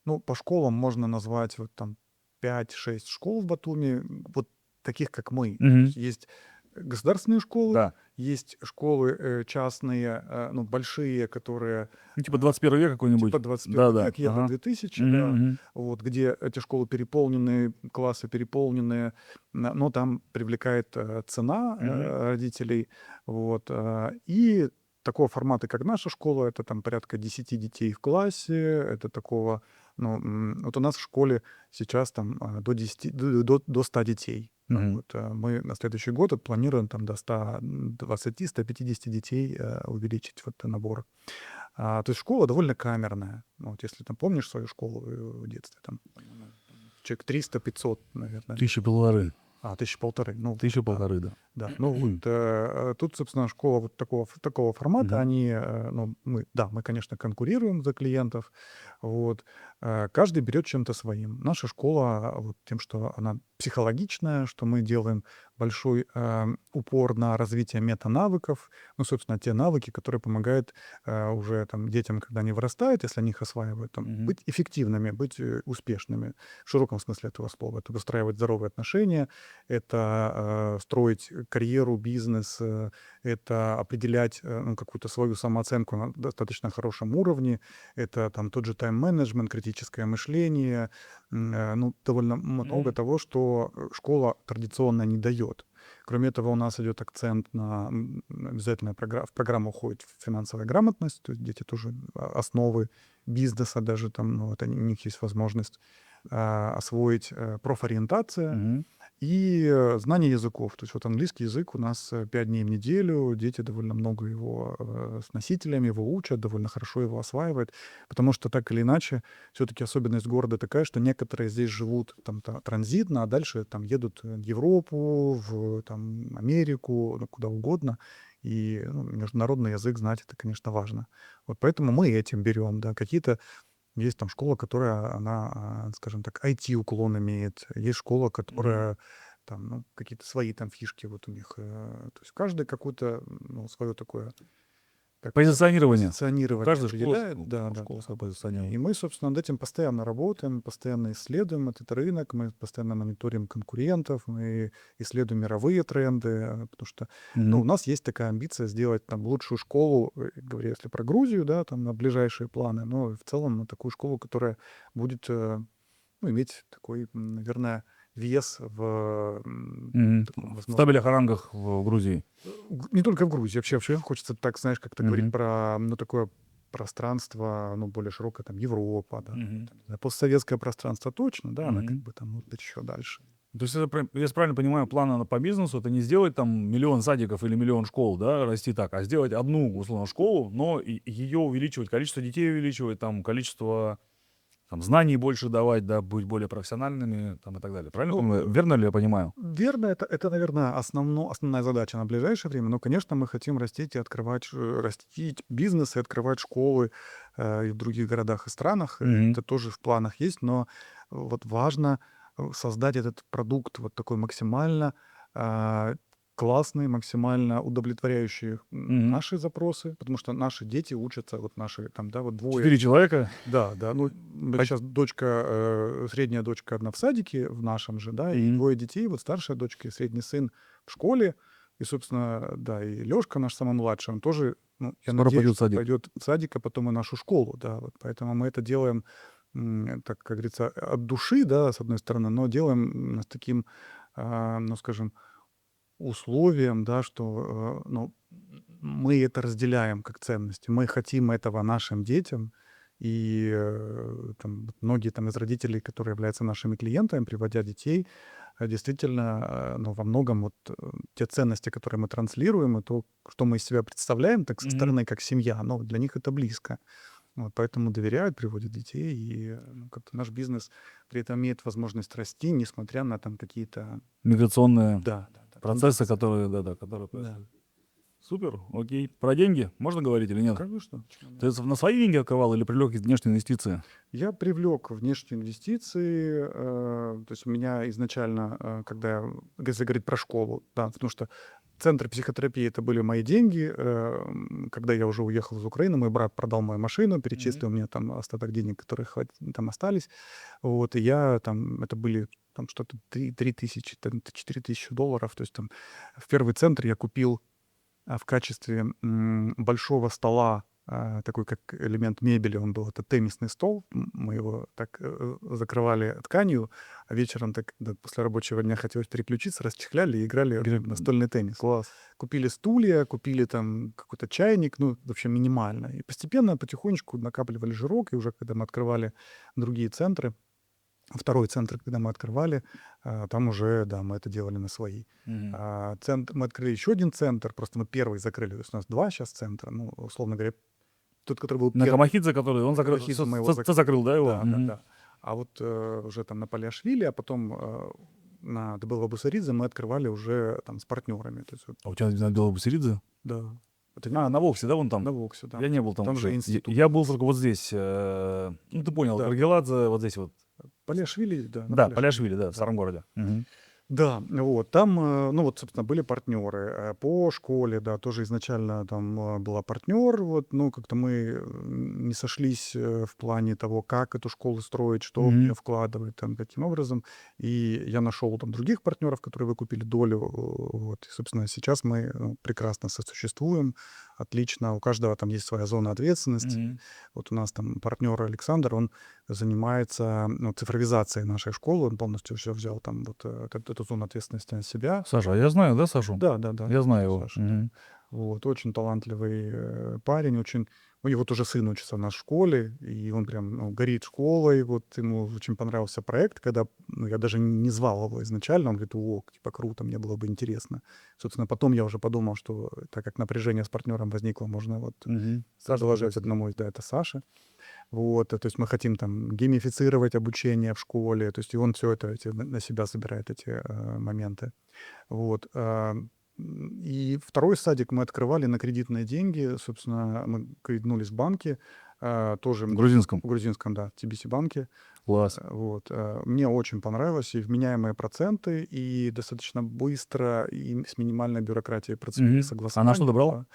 ну, по школам можно назвать вот там 5-6 школ в Батуми, вот таких, как мы. То Мгм. есть государственные школы, Да. есть школы частные, ну, большие, которые Ну, типа 21 век типа какой-нибудь. 21 Да-да. век, Евро Ага. 2000, Мгм, да, мгм. вот, где эти школы переполнены, классы переполнены, но там привлекает цена Мгм. родителей, вот, и такого формата, как наша школа, это там порядка 10 детей в классе, это такого, ну, вот у нас в школе сейчас там до 10, до 100 детей. Мгм. Вот, мы на следующий год планируем там до 120-150 детей увеличить вот набор. То есть школа довольно камерная. Ну, вот если там помнишь свою школу в детстве, там, ну, человек 300-500, наверное. 1000 $1,5. 1500. Ну, Тысяча да. полторы, да. Да, ну вот тут, собственно, школа вот такого формата, Мгм. они, ну, мы, конечно, конкурируем за клиентов, вот, каждый берет чем-то своим. Наша школа вот тем, что она психологичная, что мы делаем большой упор на развитие метанавыков, ну, собственно, те навыки, которые помогают уже там детям, когда они вырастают, если они их осваивают, там, Мгм. быть эффективными, быть успешными в широком смысле этого слова. Это выстраивать здоровые отношения, это строить карьеру, бизнес, это определять ну, какую-то свою самооценку на достаточно хорошем уровне, это там тот же тайм-менеджмент, критическое мышление, ну, довольно много Мгм. того, что школа традиционно не дает. Кроме этого, у нас идет акцент на обязательно в программу уходит финансовая грамотность, то есть дети тоже основы бизнеса даже там, ну, вот у них есть возможность освоить профориентация, Мгм. и знание языков. То есть вот английский язык у нас 5 дней в неделю, дети довольно много его с носителями, его учат, довольно хорошо его осваивают, потому что так или иначе, все-таки особенность города такая, что некоторые здесь живут там транзитно, а дальше там едут в Европу, в там, Америку, ну, куда угодно. И ну, международный язык знать это, конечно, важно. Вот поэтому мы этим берем, да, какие-то есть там школа, которая, она, скажем так, IT-уклон имеет. Есть школа, Мгм. которая там, ну, какие-то свои там фишки вот у них. То есть каждый какую-то, ну, свое такое, как Позиционирование. У позиционирование каждой школы определяет. Да, да, школа да. свое И позиционирование. мы, собственно, над этим постоянно работаем, постоянно исследуем этот рынок, мы постоянно мониторим конкурентов, мы исследуем мировые тренды, потому что ну, Мгм. у нас есть такая амбиция сделать там лучшую школу, говоря, если про Грузию, да, там на ближайшие планы, но в целом такую школу, которая будет ну, иметь такой, наверное, вес в Мгм. таком, В возможно, табелях о рангах в Грузии. не только в Грузии, вообще Вообще? хочется так, знаешь, как-то говорить Мгм. про, ну, такое пространство, ну, более широкое, там, Европа, да, Мгм. там, не знаю, постсоветское пространство точно, да, она как Мгм. бы там вот еще дальше. То есть это, если правильно понимаю, план по бизнесу, это не сделать там миллион садиков или миллион школ, да, расти так, а сделать одну, условно, школу, но ее увеличивать, количество детей увеличивать, там, количество там, знаний больше давать, да, быть более профессиональными там, и так далее. Правильно Ну, понимаю? Верно ли я понимаю? верно, это наверное, основная задача на ближайшее время. Но, конечно, мы хотим растить и открывать, растить бизнес и открывать школы и в других городах и странах. Мгм. Это тоже в планах есть, но вот важно создать этот продукт вот такой максимально а, классный, максимально удовлетворяющий Мгм. наши запросы, потому что наши дети учатся, вот наши там, да, вот двое. 4 человека. Да, да. Ну, Пой- сейчас дочка, средняя дочка одна в садике в нашем же, да, и Мгм. двое детей. Вот старшая дочка и средний сын в школе. И, собственно, да, и Лёшка, наш самый младший, он тоже, ну, я Скоро надеюсь, пойдет в что садик. пойдет в садик, а потом и нашу школу, да. Вот поэтому мы это делаем, так, как говорится, от души, да, с одной стороны, но делаем с таким, ну, скажем, условием, да, что, ну, мы это разделяем как ценности. Мы хотим этого нашим детям. И там, вот многие там, из родителей, которые являются нашими клиентами, приводя детей, действительно, ну, во многом вот те ценности, которые мы транслируем, и то, что мы из себя представляем, так со стороны, как семья, ну, для них это близко. Вот, поэтому доверяют, приводят детей, и ну, как-то наш бизнес при этом имеет возможность расти, несмотря на там какие-то... Миграционные Да, процессы, тенденции. которые, которые Да. происходят. Супер, окей. Про деньги можно говорить или нет? Конечно. почему нет? Ты на свои деньги открывал или привлек внешние инвестиции? Я привлек внешние инвестиции. То есть у меня изначально, если говорить про школу, да, потому что центр психотерапии — это были мои деньги. Когда я уже уехал из Украины, мой брат продал мою машину, перечислил мне там остаток денег, которые там остались. Вот, и я там, это были там что-то 3 тысячи, 4 тысячи долларов. То есть там в первый центр я купил в качестве большого стола, такой как элемент мебели он был, это теннисный стол. Мы его так закрывали тканью, а вечером так, когда после рабочего дня хотелось переключиться, расчехляли и играли в настольный теннис. Класс. Купили стулья, купили там какой-то чайник, ну, вообще минимально. И постепенно, потихонечку накапливали жирок, и уже когда мы открывали другие центры, второй центр, когда мы открывали, там уже, да, мы это делали на свои. Мы открыли еще один центр, просто мы первый закрыли. То есть у нас 2 сейчас центра, ну, условно говоря, тот, который был На первый. Камахидзе, который он закрыл. Камахидзе мы его Ты закрыл, да, его? Да, да, да. А вот уже там на Палиашвили, а потом это было в Абусаридзе, мы открывали уже там с партнерами. То есть, вот, А у тебя на Белобусеридзе? да. Это На Воксе, да, вон там? на Воксе, да. Я не был там. Там уже. же институт. Я был только вот здесь. Ну, ты понял, Да. Каргеладзе, вот здесь вот. Палиашвили, да. на Да, Паляшвили, да, в Да. старом городе. Да, вот, там, ну вот, собственно, были партнеры по школе, да, тоже изначально там была партнер, вот, ну, как-то мы не сошлись в плане того, как эту школу строить, что в нее вкладывать, там, каким образом, и я нашел там других партнеров, которые выкупили долю, вот, и, собственно, сейчас мы прекрасно сосуществуем, отлично, у каждого там есть своя зона ответственности, вот у нас там партнер Александр, он занимается цифровизацией нашей школы, он полностью все взял там вот эту зону ответственности на себя. Саша, я знаю, да, Сашу? Да. Я знаю его. Саша, да. Вот, очень талантливый парень, очень... У него тоже сын учится в нашей школе, и он прям горит школой. Вот ему очень понравился проект, когда я даже не звал его изначально. Он говорит, о, типа круто, мне было бы интересно. Собственно, потом я уже подумал, что так как напряжение с партнером возникло, можно вот предложить одному, да, это Саше. Вот, то есть мы хотим там геймифицировать обучение в школе, то есть и он все это на себя забирает, эти моменты. Вот. И второй садик мы открывали на кредитные деньги, собственно, мы кредитнулись в банке, тоже В грузинском. в грузинском, да, TBC банке. Класс. Вот. Мне очень понравилось, и вменяемые проценты, и достаточно быстро, и с минимальной бюрократией процедуры согласования. А на что ты брал?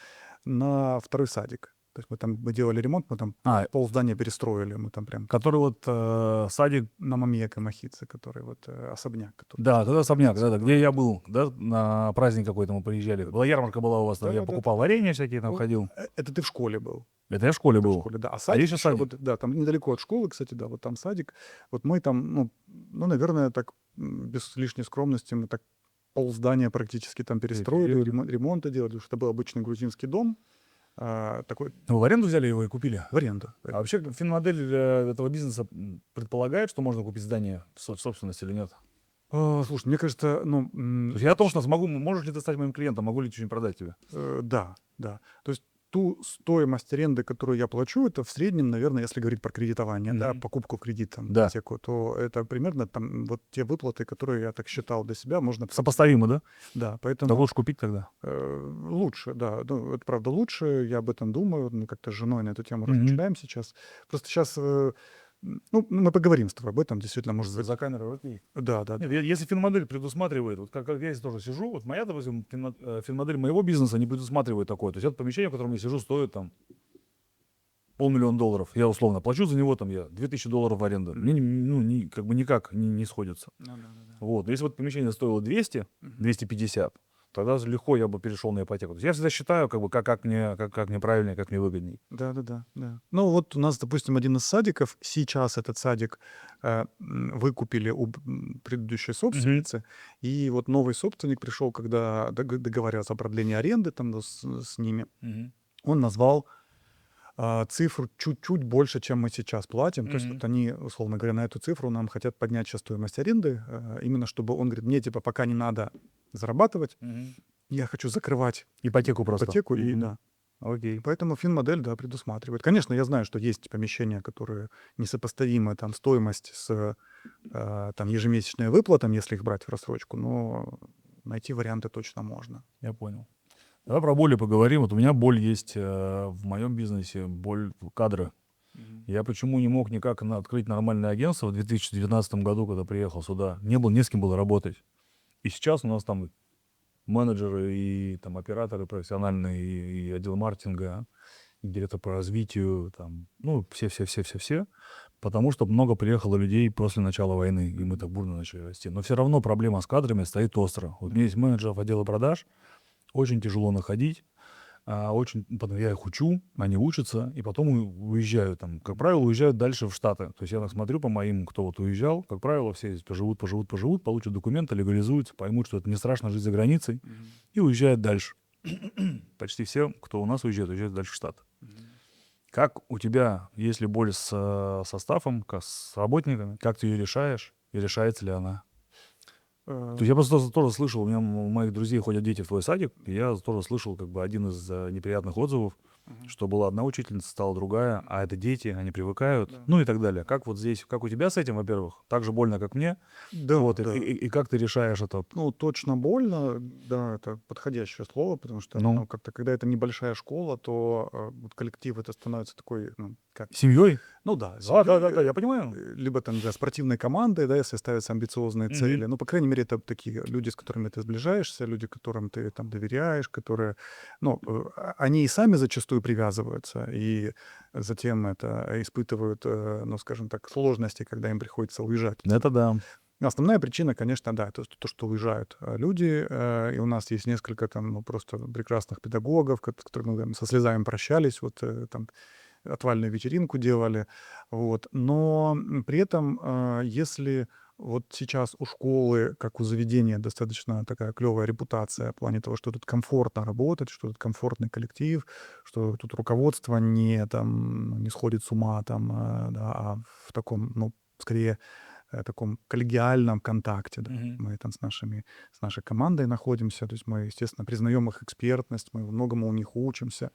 На второй садик. То есть мы делали ремонт, мы там полздания перестроили, мы там прям... Который вот садик... На Мамия Камахидзе, который вот особняк. Который... Да, это особняк, да, где я был, да, на праздник какой-то мы приезжали. Была ярмарка была у вас, там, я покупал варенье всякие, там ходил. Это ты в школе был. Это я в школе был. В школе, да. А садик, еще садик. Вот, да, там недалеко от школы, кстати, да, вот там садик. Вот мы там, наверное, так, без лишней скромности, мы так полздания практически там перестроили, ремонты делали, потому что это был обычный грузинский дом. Такой... Вы в аренду взяли его и купили? В аренду. А вообще финмодель этого бизнеса предполагает, что можно купить здание в собственности или нет? Слушай, мне кажется, То есть я о том, что можешь ли ты стать моим клиентом, могу ли что-нибудь продать тебе? Да. То есть ту стоимость аренды, которую я плачу, это в среднем, наверное, если говорить про кредитование, да, покупку в кредит, там, ипотеку, то это примерно там вот те выплаты, которые я так считал для себя, можно... Сопоставимо, да? Да, поэтому... Так лучше купить тогда? Лучше, да. Ну, это правда лучше, я об этом думаю, мы как-то с женой на эту тему размышляем сейчас. Просто сейчас... мы поговорим с тобой об этом, действительно, может быть. За камерой, окей. Да. Нет, если финмодель предусматривает, вот как я здесь тоже сижу, вот моя, допустим, финмодель моего бизнеса не предусматривает такое. То есть это помещение, в котором я сижу, стоит там $500 000. Я условно плачу за него, там я $2000 в аренду. Мне как бы никак не сходится. Вот. Если вот помещение стоило 200, 250, тогда легко я бы перешел на ипотеку. То есть я всегда считаю, как бы, как мне правильнее, как мне выгодней. Да. Ну вот у нас, допустим, один из садиков, сейчас этот садик выкупили у предыдущей Мгм. собственницы, и вот новый собственник пришел, когда договаривался о продлении аренды там с ними, Мгм. он назвал цифру чуть-чуть больше, чем мы сейчас платим. То есть Мгм. вот они, условно говоря, на эту цифру нам хотят поднять сейчас стоимость аренды, именно чтобы он говорит, мне типа пока не надо зарабатывать, Мгм. я хочу закрывать Ипотеку просто. ипотеку, и Мгм. да. Окей. Поэтому финмодель, да, предусматривает. Конечно, я знаю, что есть помещения, которые несопоставимы, там, стоимость с там, ежемесячными выплатами, если их брать в рассрочку, но найти варианты точно можно. Я понял. Давай про боли поговорим. Вот у меня боль есть в моем бизнесе, боль кадры. Я почему не мог никак открыть нормальное агентство в 2019 году, когда приехал сюда? Не с кем было работать. И сейчас у нас там менеджеры и там операторы профессиональные, и отдел маркетинга, и директор по развитию, там, ну, все, потому что много приехало людей после начала войны, и мы так бурно начали расти. Но все равно проблема с кадрами стоит остро. Вот у меня есть менеджеров отдела продаж, очень тяжело находить, потом я их учу, они учатся, и потом уезжают. Там, как правило, уезжают дальше в Штаты. То есть я так смотрю по моим, кто вот уезжал, как правило, все здесь поживут, получат документы, легализуются, поймут, что это не страшно жить за границей, и уезжают дальше. Почти все, кто у нас уезжают дальше в Штаты. Как у тебя, есть ли боль со стафом, с работниками, как ты ее решаешь, и решается ли она? То есть я просто тоже слышал, у меня у моих друзей ходят дети в твой садик, и я тоже слышал как бы один из неприятных отзывов, что была одна учительница, стала другая, а это дети, они привыкают, Да. ну и так далее. Как вот здесь, как у тебя с этим, во-первых, так же больно, как мне, Да, вот, да. и как ты решаешь это? Ну, точно больно, да, это подходящее слово, потому что, Ну, ну, как-то, когда это небольшая школа, то вот коллектив это становится такой, ну, как, семьей? ну да, Да, я понимаю. либо там, не знаю, спортивной командой, да, если ставятся амбициозные Мгм. цели. Ну, по крайней мере, это такие люди, с которыми ты сближаешься, люди, которым ты там доверяешь, которые, ну, они и сами зачастую привязываются, и затем это испытывают, ну, скажем так, сложности, когда им приходится уезжать. Это да. Основная причина, конечно, да, это то, что уезжают люди, и у нас есть несколько там, ну, просто прекрасных педагогов, с которыми мы там со слезами прощались, вот там отвальную вечеринку делали, вот. Но при этом, если вот сейчас у школы, как у заведения, достаточно такая клевая репутация в плане того, что тут комфортно работать, что тут комфортный коллектив, что тут руководство не там не сходит с ума там, да, а в таком, ну, скорее таком коллегиальном контакте, да. Мгм. Мы там с нашей командой находимся, то есть мы, естественно, признаем их экспертность, мы многому у них учимся.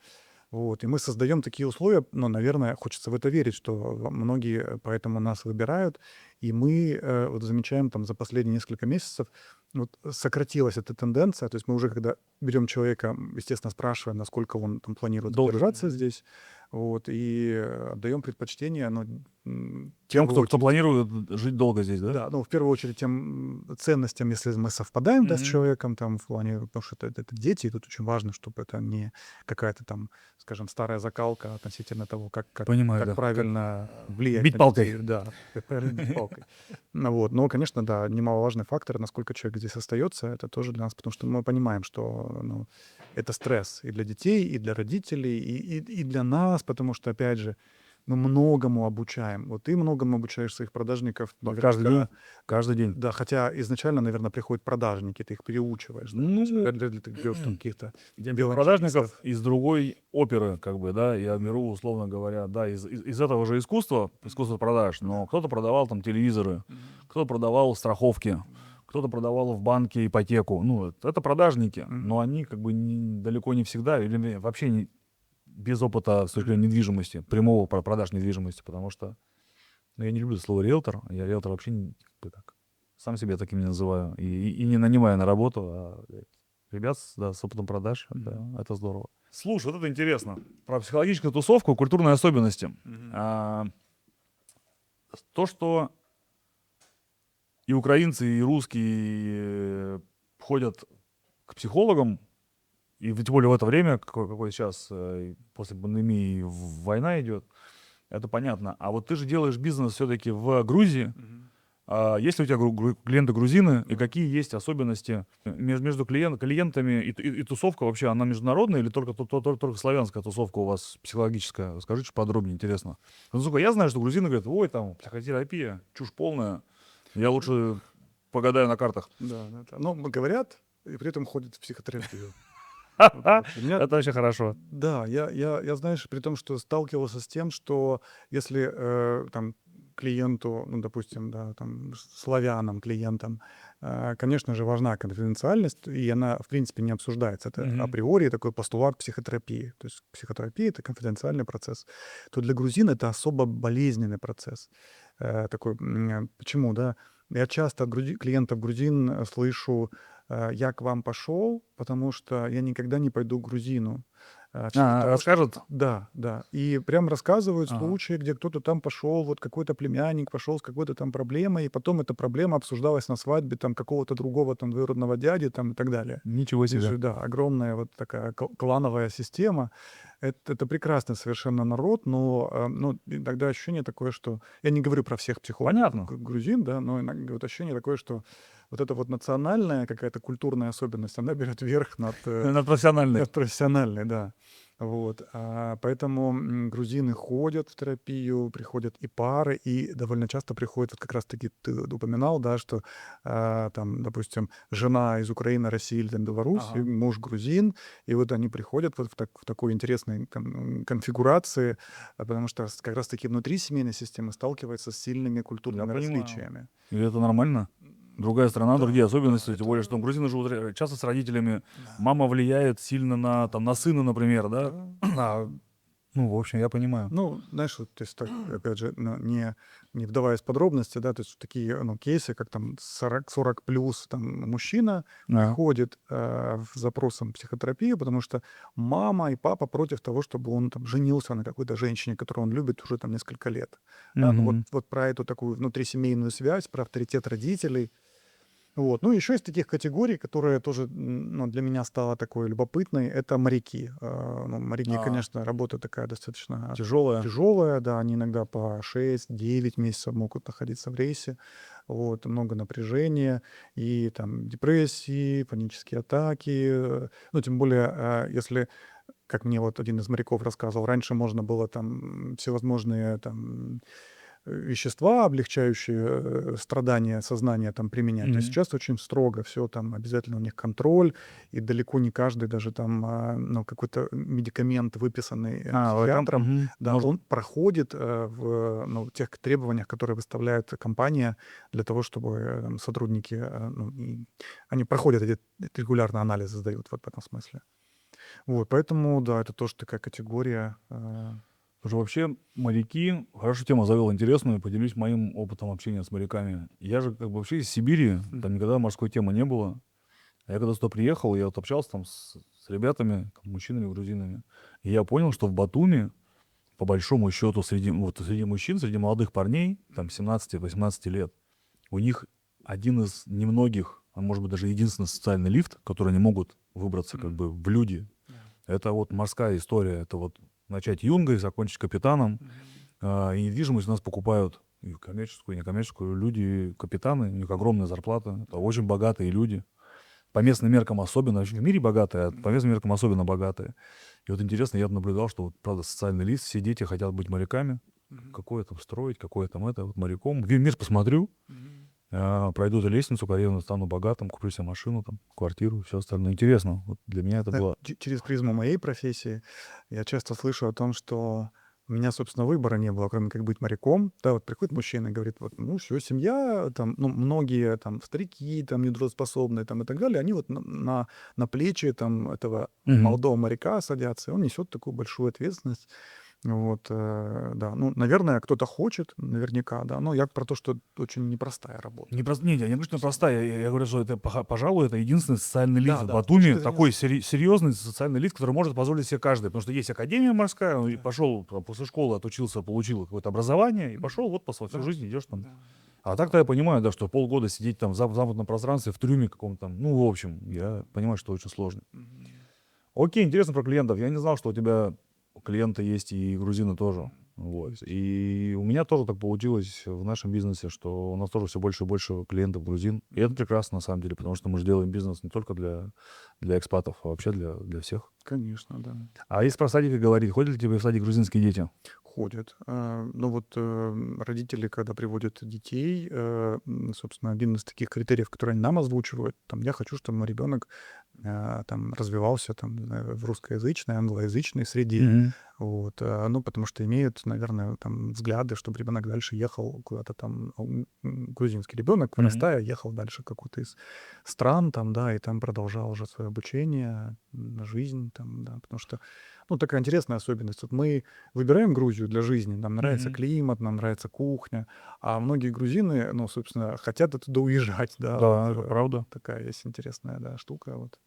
Вот, и мы создаем такие условия, ну, наверное, хочется в это верить, что многие поэтому нас выбирают, и мы вот замечаем там за последние несколько месяцев, вот сократилась эта тенденция, то есть мы уже когда берем человека, естественно, спрашиваем, насколько он там планирует Долго. задержаться здесь, вот, и отдаем предпочтение, ну, в Тем, первую кто очередь, планирует жить долго здесь, да? да, ну, в первую очередь тем ценностям, если мы совпадаем, да, с Мгм. человеком там в плане, потому что это дети, и тут очень важно, чтобы это не какая-то там, скажем, старая закалка относительно того, Понимаю, как да. Как правильно влиять бить на палкой. детей, да, как правильно бить палкой. Ну вот, но, конечно, да, немаловажный фактор, насколько человек здесь остается, это тоже для нас, потому что мы понимаем, что, ну, это стресс и для детей, и для родителей, и для нас, потому что, опять же, мы многому обучаем. Вот ты многому обучаешь своих продажников, Каждый наверняка, день. Каждый день. да, хотя изначально, наверное, приходят продажники, ты их переучиваешь, да, то есть Ну, для ты берешь там каких-то я беру продажников виолончелистов. из другой оперы, как бы, да, я беру, условно говоря, да, из этого же искусства продаж, но кто-то продавал там телевизоры, кто-то продавал страховки, кто-то продавал в банке ипотеку. Ну, это продажники, но они как бы далеко не всегда, или вообще без опыта с точки зрения недвижимости, прямого продаж недвижимости, потому что, ну, я не люблю слово риэлтор, я риэлтор вообще как бы так, сам себя таким не называю, и не нанимаю на работу, а ребят с опытом продаж, это здорово. Слушай, вот это интересно. Про психологическую тусовку, культурные особенности. А, То, что и украинцы, и русские ходят к психологам, и тем более в это время, какое сейчас, после пандемии война идет, это понятно. А вот ты же делаешь бизнес все-таки в Грузии, Есть ли у тебя клиенты грузины, и какие есть особенности между клиентами и тусовка вообще, она международная или только славянская тусовка у вас психологическая? Расскажите подробнее, интересно. Насколько я знаю, что грузины говорят, ой, там психотерапия, чушь полная, я лучше погадаю на картах. Да, да. Ну, говорят, и при этом ходят в психотерапию. Вот. У меня, Это вообще хорошо. да, я, знаешь, при том, что сталкивался с тем, что если там клиенту, ну, допустим, да, там, славянам, клиентам, конечно же, важна конфиденциальность, и она, в принципе, не обсуждается. Это Мгм. априори такой постулат психотерапии. То есть психотерапия — это конфиденциальный процесс. То для грузин это особо болезненный процесс. Такой, почему, да? Я часто от клиентов грузин слышу: «Я к вам пошел, потому что я никогда не пойду к грузину». В силу того, что Расскажут? да, да. И прям рассказывают Ага. случаи, где кто-то там пошел, вот какой-то племянник пошел с какой-то там проблемой, и потом эта проблема обсуждалась на свадьбе там какого-то другого там двоюродного дяди там и так далее. Ничего Здесь себе. же, да, огромная вот такая клановая система. Это прекрасный совершенно народ, но, ну, иногда ощущение такое, что... Я не говорю про всех психологов Понятно. грузин, да, но иногда вот ощущение такое, что вот эта вот национальная какая-то культурная особенность, она берет верх над На профессиональный. профессиональной, да. Вот. Поэтому грузины ходят в терапию, приходят и пары, и довольно часто приходят, вот как раз-таки ты упоминал, да, что там, допустим, жена из Украины, России или там, Беларуси, Ага. муж грузин, и вот они приходят вот в такой интересной конфигурации, потому что как раз-таки внутри семейной системы сталкиваются с сильными Я культурными понимаю. различиями. И это нормально? Другая страна, Да, другие особенности, да, тем более, что там грузины живут часто с родителями. да, Мама влияет сильно на сына, например, да? да. Ну, в общем, я понимаю. Ну, знаешь, вот, то есть, так, опять же, ну, не вдаваясь в подробности, да, то есть такие, ну, кейсы, как там 40 плюс там мужчина Да. приходит с запросом психотерапии, потому что мама и папа против того, чтобы он там женился на какой-то женщине, которую он любит уже там несколько лет. Да, ну, Мгм. вот про эту такую внутрисемейную связь, про авторитет родителей. Вот. Ну, еще из таких категорий, которые тоже ну, для меня стала такой любопытной, это моряки. Ну, моряки, конечно, работа такая достаточно Тяжелая. тяжелая, да, они иногда по 6-9 месяцев могут находиться в рейсе, вот, много напряжения, и там депрессии, панические атаки, ну, тем более, если, как мне вот один из моряков рассказывал, раньше можно было там всевозможные там вещества, облегчающие страдания сознания там применять, то Мгм. сейчас очень строго все, там обязательно у них контроль, и далеко не каждый даже там, ну, какой-то медикамент, выписанный психиатром, Мгм. да, Может, он проходит ну, тех требованиях, которые выставляет компания для того, чтобы там сотрудники, ну, они проходят регулярно анализы сдают вот в этом смысле. Вот, поэтому, да, это тоже такая категория. Потому что вообще моряки, хорошо тему завел интересную, поделюсь моим опытом общения с моряками. Я же как бы вообще из Сибири, там никогда морской темы не было. А я когда сюда приехал, я вот общался там с ребятами, мужчинами, грузинами. И я понял, что в Батуми, по большому счету, среди мужчин, среди молодых парней, там 17-18 лет, у них один из немногих, а может быть даже единственный социальный лифт, который они могут выбраться как бы в люди. Это вот морская история. Это вот начать юнгой, закончить капитаном. И недвижимость у нас покупают и коммерческую, и некоммерческую. Люди, капитаны, у них огромная зарплата. Это очень богатые люди. По местным меркам особенно. Вообще в мире богатые, а по местным меркам особенно богатые. И вот интересно, я наблюдал, что, вот, правда, социальный лист, все дети хотят быть моряками. Какое там строить, какое там это, вот моряком. Мир посмотрю, пройду эту лестницу, карьерную, стану богатым, куплю себе машину, там, квартиру, все остальное. Интересно. Вот для меня это было... Через призму моей профессии я часто слышу о том, что у меня, собственно, выбора не было, кроме как быть моряком. Да, вот приходит мужчина и говорит, вот, ну, все, семья, там, ну, многие там старики, там, нетрудоспособные, там, и так далее, они вот на плечи там этого Мгм. молодого моряка садятся, и он несет такую большую ответственность. Вот, да, ну, наверное, кто-то хочет, наверняка, да, но я про то, что это очень непростая работа. Не, я не говорю, что простая. Я говорю, что это, пожалуй, это единственный социальный лифт Да, в да, с точки Батуми, зрения такой серьезный социальный лифт, который может позволить себе каждый. Потому что есть академия морская, он и пошел там, после школы, отучился, получил какое-то образование, и пошел, вот, всю Да, жизнь идешь там. да. А так-то я понимаю, да, что полгода сидеть там в замкнутом пространстве, в трюме каком-то там, ну, в общем, я понимаю, что очень сложно. Окей, интересно про клиентов. Я не знал, что у тебя клиенты есть и грузины тоже. Вот. И у меня тоже так получилось в нашем бизнесе, что у нас тоже все больше и больше клиентов грузин. И это прекрасно на самом деле, потому что мы же делаем бизнес не только для экспатов, а вообще для всех. Конечно, да. А если про садик говорить, ходят ли тебе в садик грузинские дети? Ходят. Ну вот родители, когда приводят детей, собственно, один из таких критериев, которые они нам озвучивают, там, я хочу, чтобы мой ребенок там развивался там, не знаю, в русскоязычной, англоязычной среде. Мгм. Вот, ну, потому что имеют, наверное, там взгляды, чтобы ребенок дальше ехал куда-то там, грузинский ребенок, Мгм. вырастая, ехал дальше в какую-то из стран, там, да, и там продолжал уже свое обучение, жизнь, там, да, потому что, ну, такая интересная особенность. Вот мы выбираем Грузию для жизни, нам нравится Мгм. климат, нам нравится кухня, а многие грузины, ну, собственно, хотят оттуда уезжать, да, вот, Да, это правда. такая есть интересная, да, штука, вот.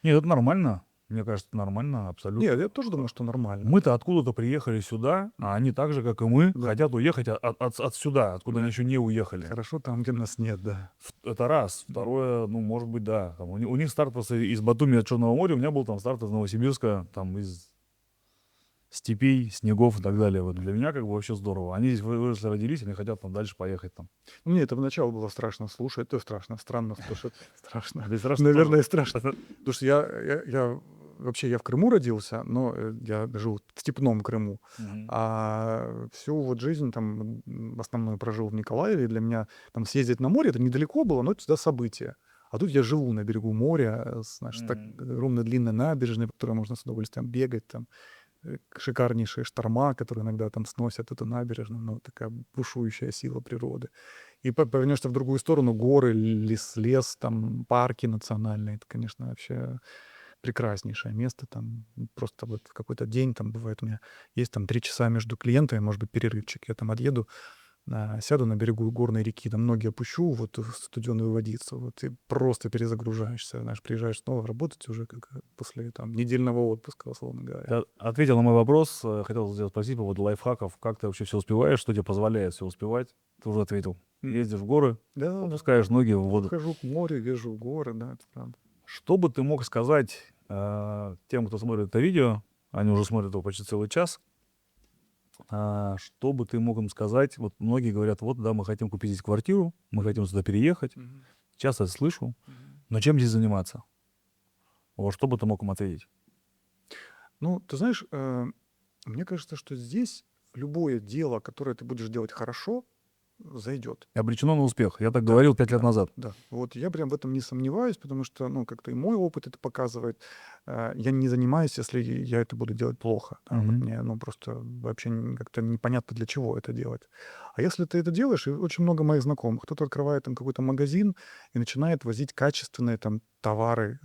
Нет, это нормально. Мне кажется, это нормально, абсолютно. Нет, я тоже думаю, что нормально. Мы-то откуда-то приехали сюда, а они так же, как и мы, Да. хотят уехать отсюда, откуда они Да. еще не уехали. Хорошо там, где нас нет, да. Это раз. Второе, ну, может быть, да. Там у них старт просто из Батуми от Черного моря, у меня был там старт из Новосибирска, там из степей, снегов и так далее. Вот для меня как бы вообще здорово. Они здесь выросли, родились, они хотят там дальше поехать там. Мне это поначалу было страшно слушать, то страшно, странно слушать, страшно. Да и страшно Наверное, тоже. страшно. Потому что я вообще я в Крыму родился, но я живу в степном Крыму, Мгм. а всю вот жизнь там основную прожил в Николаеве. И для меня там съездить на море, это недалеко было, но это всегда событие. А тут я живу на берегу моря, знаешь, так Мгм. ровно длинной набережной, по которой можно с удовольствием бегать, там шикарнейшие шторма, которые иногда там сносят эту набережную, ну, такая бушующая сила природы. И повернешься в другую сторону, горы, лес, там парки национальные. Это, конечно, вообще прекраснейшее место. Там просто вот в какой-то день, там бывает у меня есть там 3 часа между клиентами, может быть, перерывчик. Я там отъеду, сяду на берегу горной реки, там ноги опущу вот в студеную водицу, вот, и просто перезагружаешься, знаешь, приезжаешь снова работать уже как после там недельного отпуска, условно говоря. Ты ответил на мой вопрос. Хотел тебя спросить по поводу лайфхаков. Как ты вообще все успеваешь? Что тебе позволяет все успевать? Ты уже ответил. Ездишь в горы, Да, да. опускаешь ноги в воду. Хожу к морю, вижу горы, да, это правда. Что бы ты мог сказать тем, кто смотрит это видео? Они уже смотрят его почти целый час. Что бы ты мог им сказать? Вот многие говорят, вот, да, мы хотим купить здесь квартиру, мы хотим сюда переехать. Мгм. Часто это слышу. Мгм. Но чем здесь заниматься? Вот что бы ты мог им ответить? Ну, ты знаешь, мне кажется, что здесь любое дело, которое ты будешь делать хорошо, зайдет. И обречено на успех. Я так Да, говорил 5 лет да, назад. да. Вот я прям в этом не сомневаюсь, потому что, ну, как-то и мой опыт это показывает. Я не занимаюсь, если я это буду делать плохо. Да, вот Мгм. мне, ну, просто вообще как-то непонятно, для чего это делать. А если ты это делаешь, и очень много моих знакомых, кто-то открывает там какой-то магазин и начинает возить качественные там товары,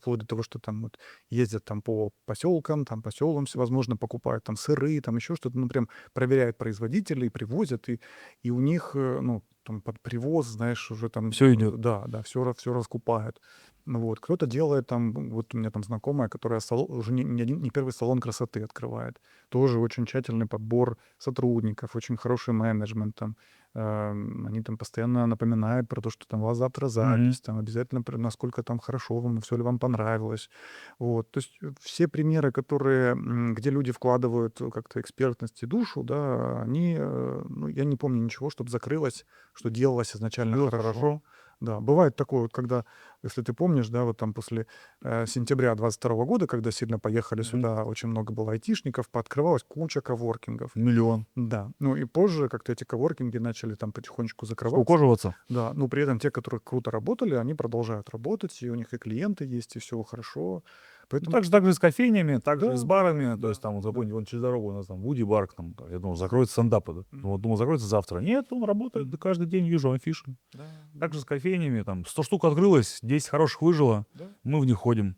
вплоть до того, что там вот ездят там по поселкам, там по селам всевозможно покупают там сыры, там еще что-то, ну, прям проверяют производителей, привозят, и у них, ну, там под привоз, знаешь, уже там, Все идет. да, да, все раскупают. Ну вот. Кто-то делает там, вот у меня там знакомая, которая уже не первый салон красоты открывает. Тоже очень тщательный подбор сотрудников, очень хороший менеджмент там. Они там постоянно напоминают про то, что там у вас завтра Мгм. запись, там обязательно, насколько там хорошо вам, все ли вам понравилось. Вот. То есть все примеры, которые, где люди вкладывают как-то экспертность и душу, да, они, ну, я не помню ничего, чтобы закрылось, что делалось изначально Было хорошо. хорошо. Да, бывает такое, вот когда, если ты помнишь, да, вот там после сентября 22 года, когда сильно поехали Мгм. сюда, очень много было айтишников, пооткрывалась куча коворкингов. Миллион. Да, ну и позже как-то эти коворкинги начали там потихонечку закрываться. Скукоживаться. Да, но при этом те, которые круто работали, они продолжают работать, и у них и клиенты есть, и все хорошо. Ну, Поэтому, так же и с кофейнями, так же и с да, барами. То да, есть там, вот да. запомни, вон через дорогу у нас там Вуди Барк, там, я думал, закроется стендапы. Да? Ну, вот думал, закроется завтра. Нет, он работает, да, каждый день вижу афиши. Да, Так же с кофейнями, там, 100 штук открылось, 10 хороших выжило, да. мы в них ходим.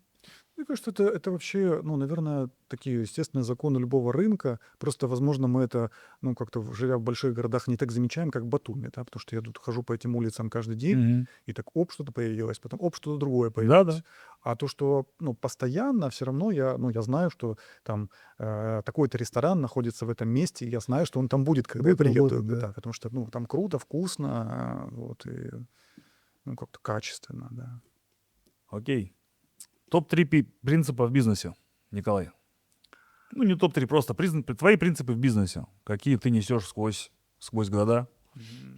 Мне кажется, это вообще, ну, наверное, такие естественные законы любого рынка. Просто, возможно, мы это, ну, как-то, живя в больших городах, не так замечаем, как в Батуми, да, потому что я тут хожу по этим улицам каждый день, Мгм. и так оп, что-то появилось, потом оп, что-то другое Да-да. появилось. А то, что, ну, постоянно, все равно я, ну, я знаю, что там такой-то ресторан находится в этом месте, и я знаю, что он там будет, когда я Будет приеду. работать, да. Да, потому что, ну, там круто, вкусно, вот, и, ну, как-то качественно, да. Окей. Топ-3 принципа в бизнесе, Николай. Ну, не топ-3, просто твои принципы в бизнесе. Какие ты несешь сквозь года,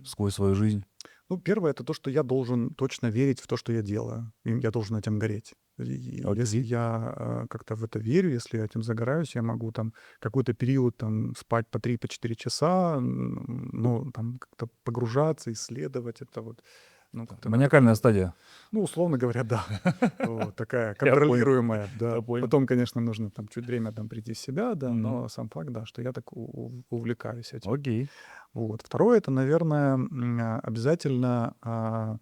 сквозь свою жизнь. Ну, первое — это то, что я должен точно верить в то, что я делаю. И я должен этим гореть. И если Окей. я как-то в это верю, если я этим загораюсь, я могу там какой-то период там спать по 3-4 часа, ну, там как-то погружаться, исследовать это вот. Ну, как-то на Маниакальная стадия. ну, условно говоря, да. Вот такая Я понял. контролируемая, да. Я понял. Потом, конечно, нужно там чуть время там прийти в себя, да, Мгм. но сам факт, да, что я так увлекаюсь этим. Окей. Вот. Второе — это, наверное, обязательно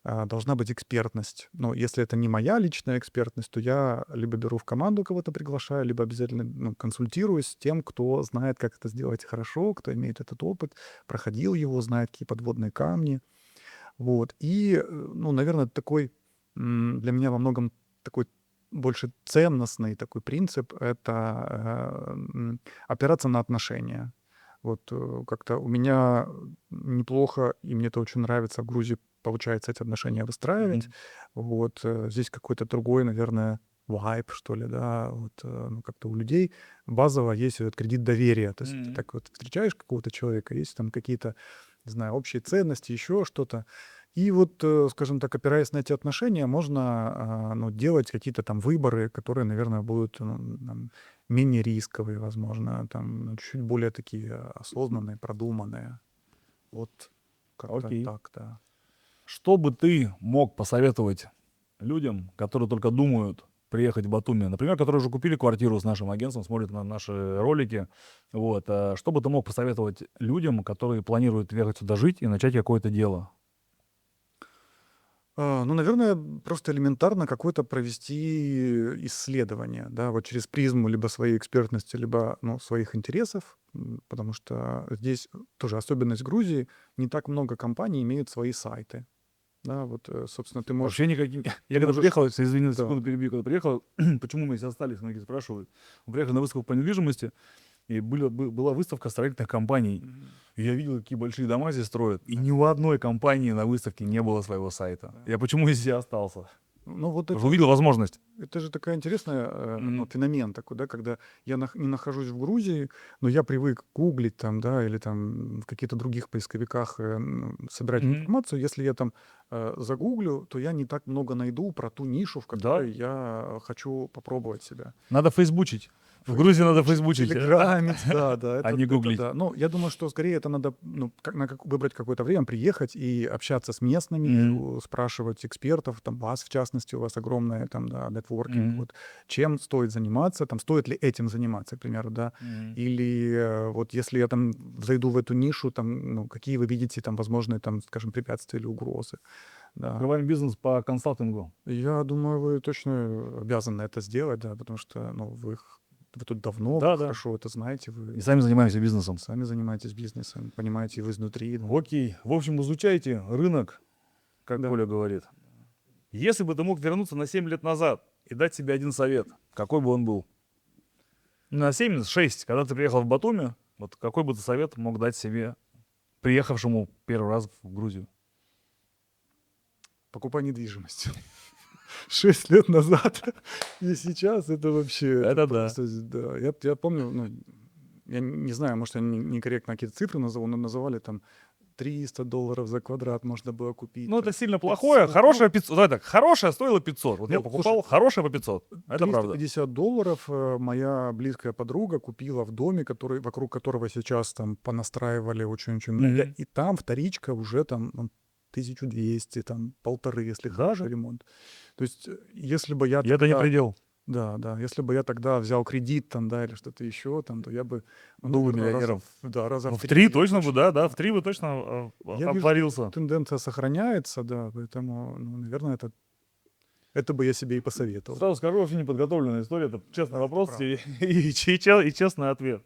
должна быть экспертность. Но если это не моя личная экспертность, то я либо беру в команду кого-то приглашаю, либо обязательно консультируюсь с тем, кто знает, как это сделать хорошо, кто имеет этот опыт, проходил его, знает, какие подводные камни. Вот. И, ну, наверное, такой для меня во многом такой больше ценностный такой принцип — это опираться на отношения. Вот как-то у меня неплохо, и мне это очень нравится, в Грузии получается эти отношения выстраивать. Мгм. Вот здесь какой-то другой, наверное, вайб, что ли, да, вот ну, как-то у людей базово есть этот кредит доверия. То есть ты Мгм. так вот встречаешь какого-то человека, есть там какие-то, не знаю, общие ценности, еще что-то. И вот, скажем так, опираясь на эти отношения, можно ну, делать какие-то там выборы, которые, наверное, будут там, менее рисковые, возможно, там, ну, чуть более такие осознанные, продуманные. Вот как-то Окей. так, да. Что бы ты мог посоветовать людям, которые только думают приехать в Батуми, например, которые уже купили квартиру с нашим агентством, смотрят на наши ролики, вот, что бы ты мог посоветовать людям, которые планируют ехать сюда жить и начать какое-то дело? Ну, наверное, просто элементарно какое-то провести исследование, да, вот через призму либо своей экспертности, либо, ну, своих интересов, потому что здесь тоже особенность Грузии, не так много компаний имеют свои сайты, да, вот, собственно, ты можешь, Вообще никаким. ты Я когда можешь, приехал, извини, на да, секунду перебью, когда приехал, почему мы здесь остались, многие спрашивают. Мы приехали на выставку по недвижимости, и была выставка строительных компаний. Мгм. И я видел, какие большие дома здесь строят. И ни у одной компании на выставке не было своего сайта. Да. Я почему здесь и остался? Ну, вот Потому что это увидел возможность. Это же такая интересная, ну, Мгм. феномен такой, да, когда я не нахожусь в Грузии, но я привык гуглить там, да, или там в каких-то других поисковиках собирать Мгм. информацию. Если я там загуглю, то я не так много найду про ту нишу, в Да, которой я хочу попробовать себя. надо фейсбучить. В Грузии надо Фейсбучить, фейсбучить, телеграмить, да, да, а это, не это гуглить. да. Но я думаю, что скорее это надо, ну, выбрать какое-то время, приехать и общаться с местными, Мгм. спрашивать экспертов, там, вас, в частности, у вас огромное, там, да, нетворкинг, Мгм. вот, чем стоит заниматься, там, стоит ли этим заниматься, к примеру, да, Мгм. или вот если я там зайду в эту нишу, там, ну, какие вы видите там возможные, там, скажем, препятствия или угрозы, да. Открываем бизнес по консалтингу. Я думаю, вы точно обязаны это сделать, да, потому что, ну, вы тут давно, вы Да, да. хорошо это знаете, И вы сами занимаемся бизнесом. сами занимаетесь бизнесом, понимаете его изнутри, да. Окей. В общем, изучайте рынок, как Да. Коля говорит. Если бы ты мог вернуться на 7 лет назад и дать себе один совет, какой бы он был? Не на 7, на 6, когда ты приехал в Батуми, вот какой бы ты совет мог дать себе, приехавшему первый раз в Грузию? Покупай недвижимость. 6 лет назад и сейчас это вообще, это Это да. просто, да. Я помню, ну, я не знаю, может, я некорректно какие-то цифры назову, но называли там $300 за квадрат можно было купить, Ну, это там сильно плохое. 500. Ну, Хорошее 500. Давай так, хорошее стоило 500. Вот я ну, покупал слушай, хорошее по 500. Это правда. $350 моя близкая подруга купила в доме, вокруг которого сейчас там понастраивали очень-очень много. Мгм. И там вторичка уже там 1200, там 1500, если Да. хороший ремонт. То есть, если бы я И это не тогда, предел. да, да, если бы я тогда взял кредит там, да, или что-то еще там, то я бы, ну, Был бы наверное, миллионером. раза Ну, в в 3 3 точно бы, да, да. в 3 бы точно Я вижу, что обварился. тенденция сохраняется, да, поэтому, ну, наверное, это бы я себе и посоветовал. Сразу скажу, вообще неподготовленная история. Это честный Да, вопрос правда. и честный ответ.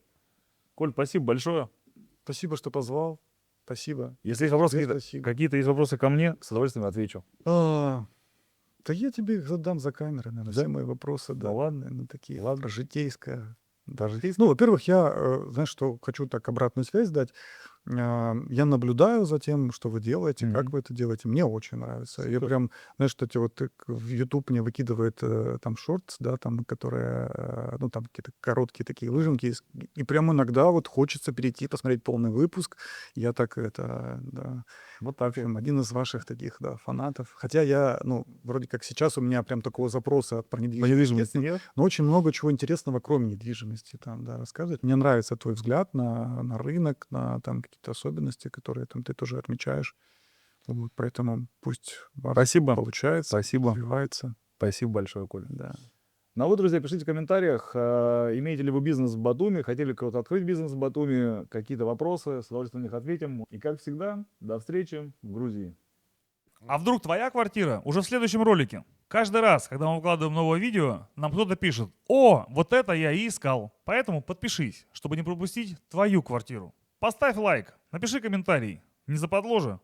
Коль, спасибо большое. Спасибо, что позвал. Спасибо. Если есть вопросы Тебе какие-то, спасибо. какие-то есть вопросы ко мне, с удовольствием отвечу. Да я тебе их задам за камерой, наверное, Да? все мои вопросы, да, Ну ладно, наверное, такие ладно. про житейское. Да. Даже есть. Ну, во-первых, я, знаешь, что хочу так обратную связь дать. Я наблюдаю за тем, что вы делаете, как Мгм. вы это делаете. Мне очень нравится. Я Супер. прям, знаешь, эти вот в YouTube мне выкидывает там шортс, да, там, которые, ну, там какие-то короткие такие выжимки есть. И прям иногда вот хочется перейти, посмотреть полный выпуск. Я так это, да, Вот в так вот. общем, один из ваших таких, да, фанатов. Хотя я, ну, вроде как сейчас у меня прям такого запроса про По недвижимость недвижимости нет, нет? но очень много чего интересного, кроме недвижимости, там, да, рассказывать. Мне нравится твой взгляд на рынок, на там какие-то особенности, которые там ты тоже отмечаешь. Вот, поэтому пусть у вас Спасибо. получается, Спасибо. развивается, Спасибо большое, Коля. да. Ну а вы, друзья, пишите в комментариях, имеете ли вы бизнес в Батуми, хотели ли кто-то открыть бизнес в Батуми, какие-то вопросы, с удовольствием на них ответим. И как всегда, до встречи в Грузии. А вдруг твоя квартира уже в следующем ролике? Каждый раз, когда мы выкладываем новое видео, нам кто-то пишет: «О, вот это я и искал». Поэтому подпишись, чтобы не пропустить твою квартиру. Поставь лайк, напиши комментарий. Не западло же?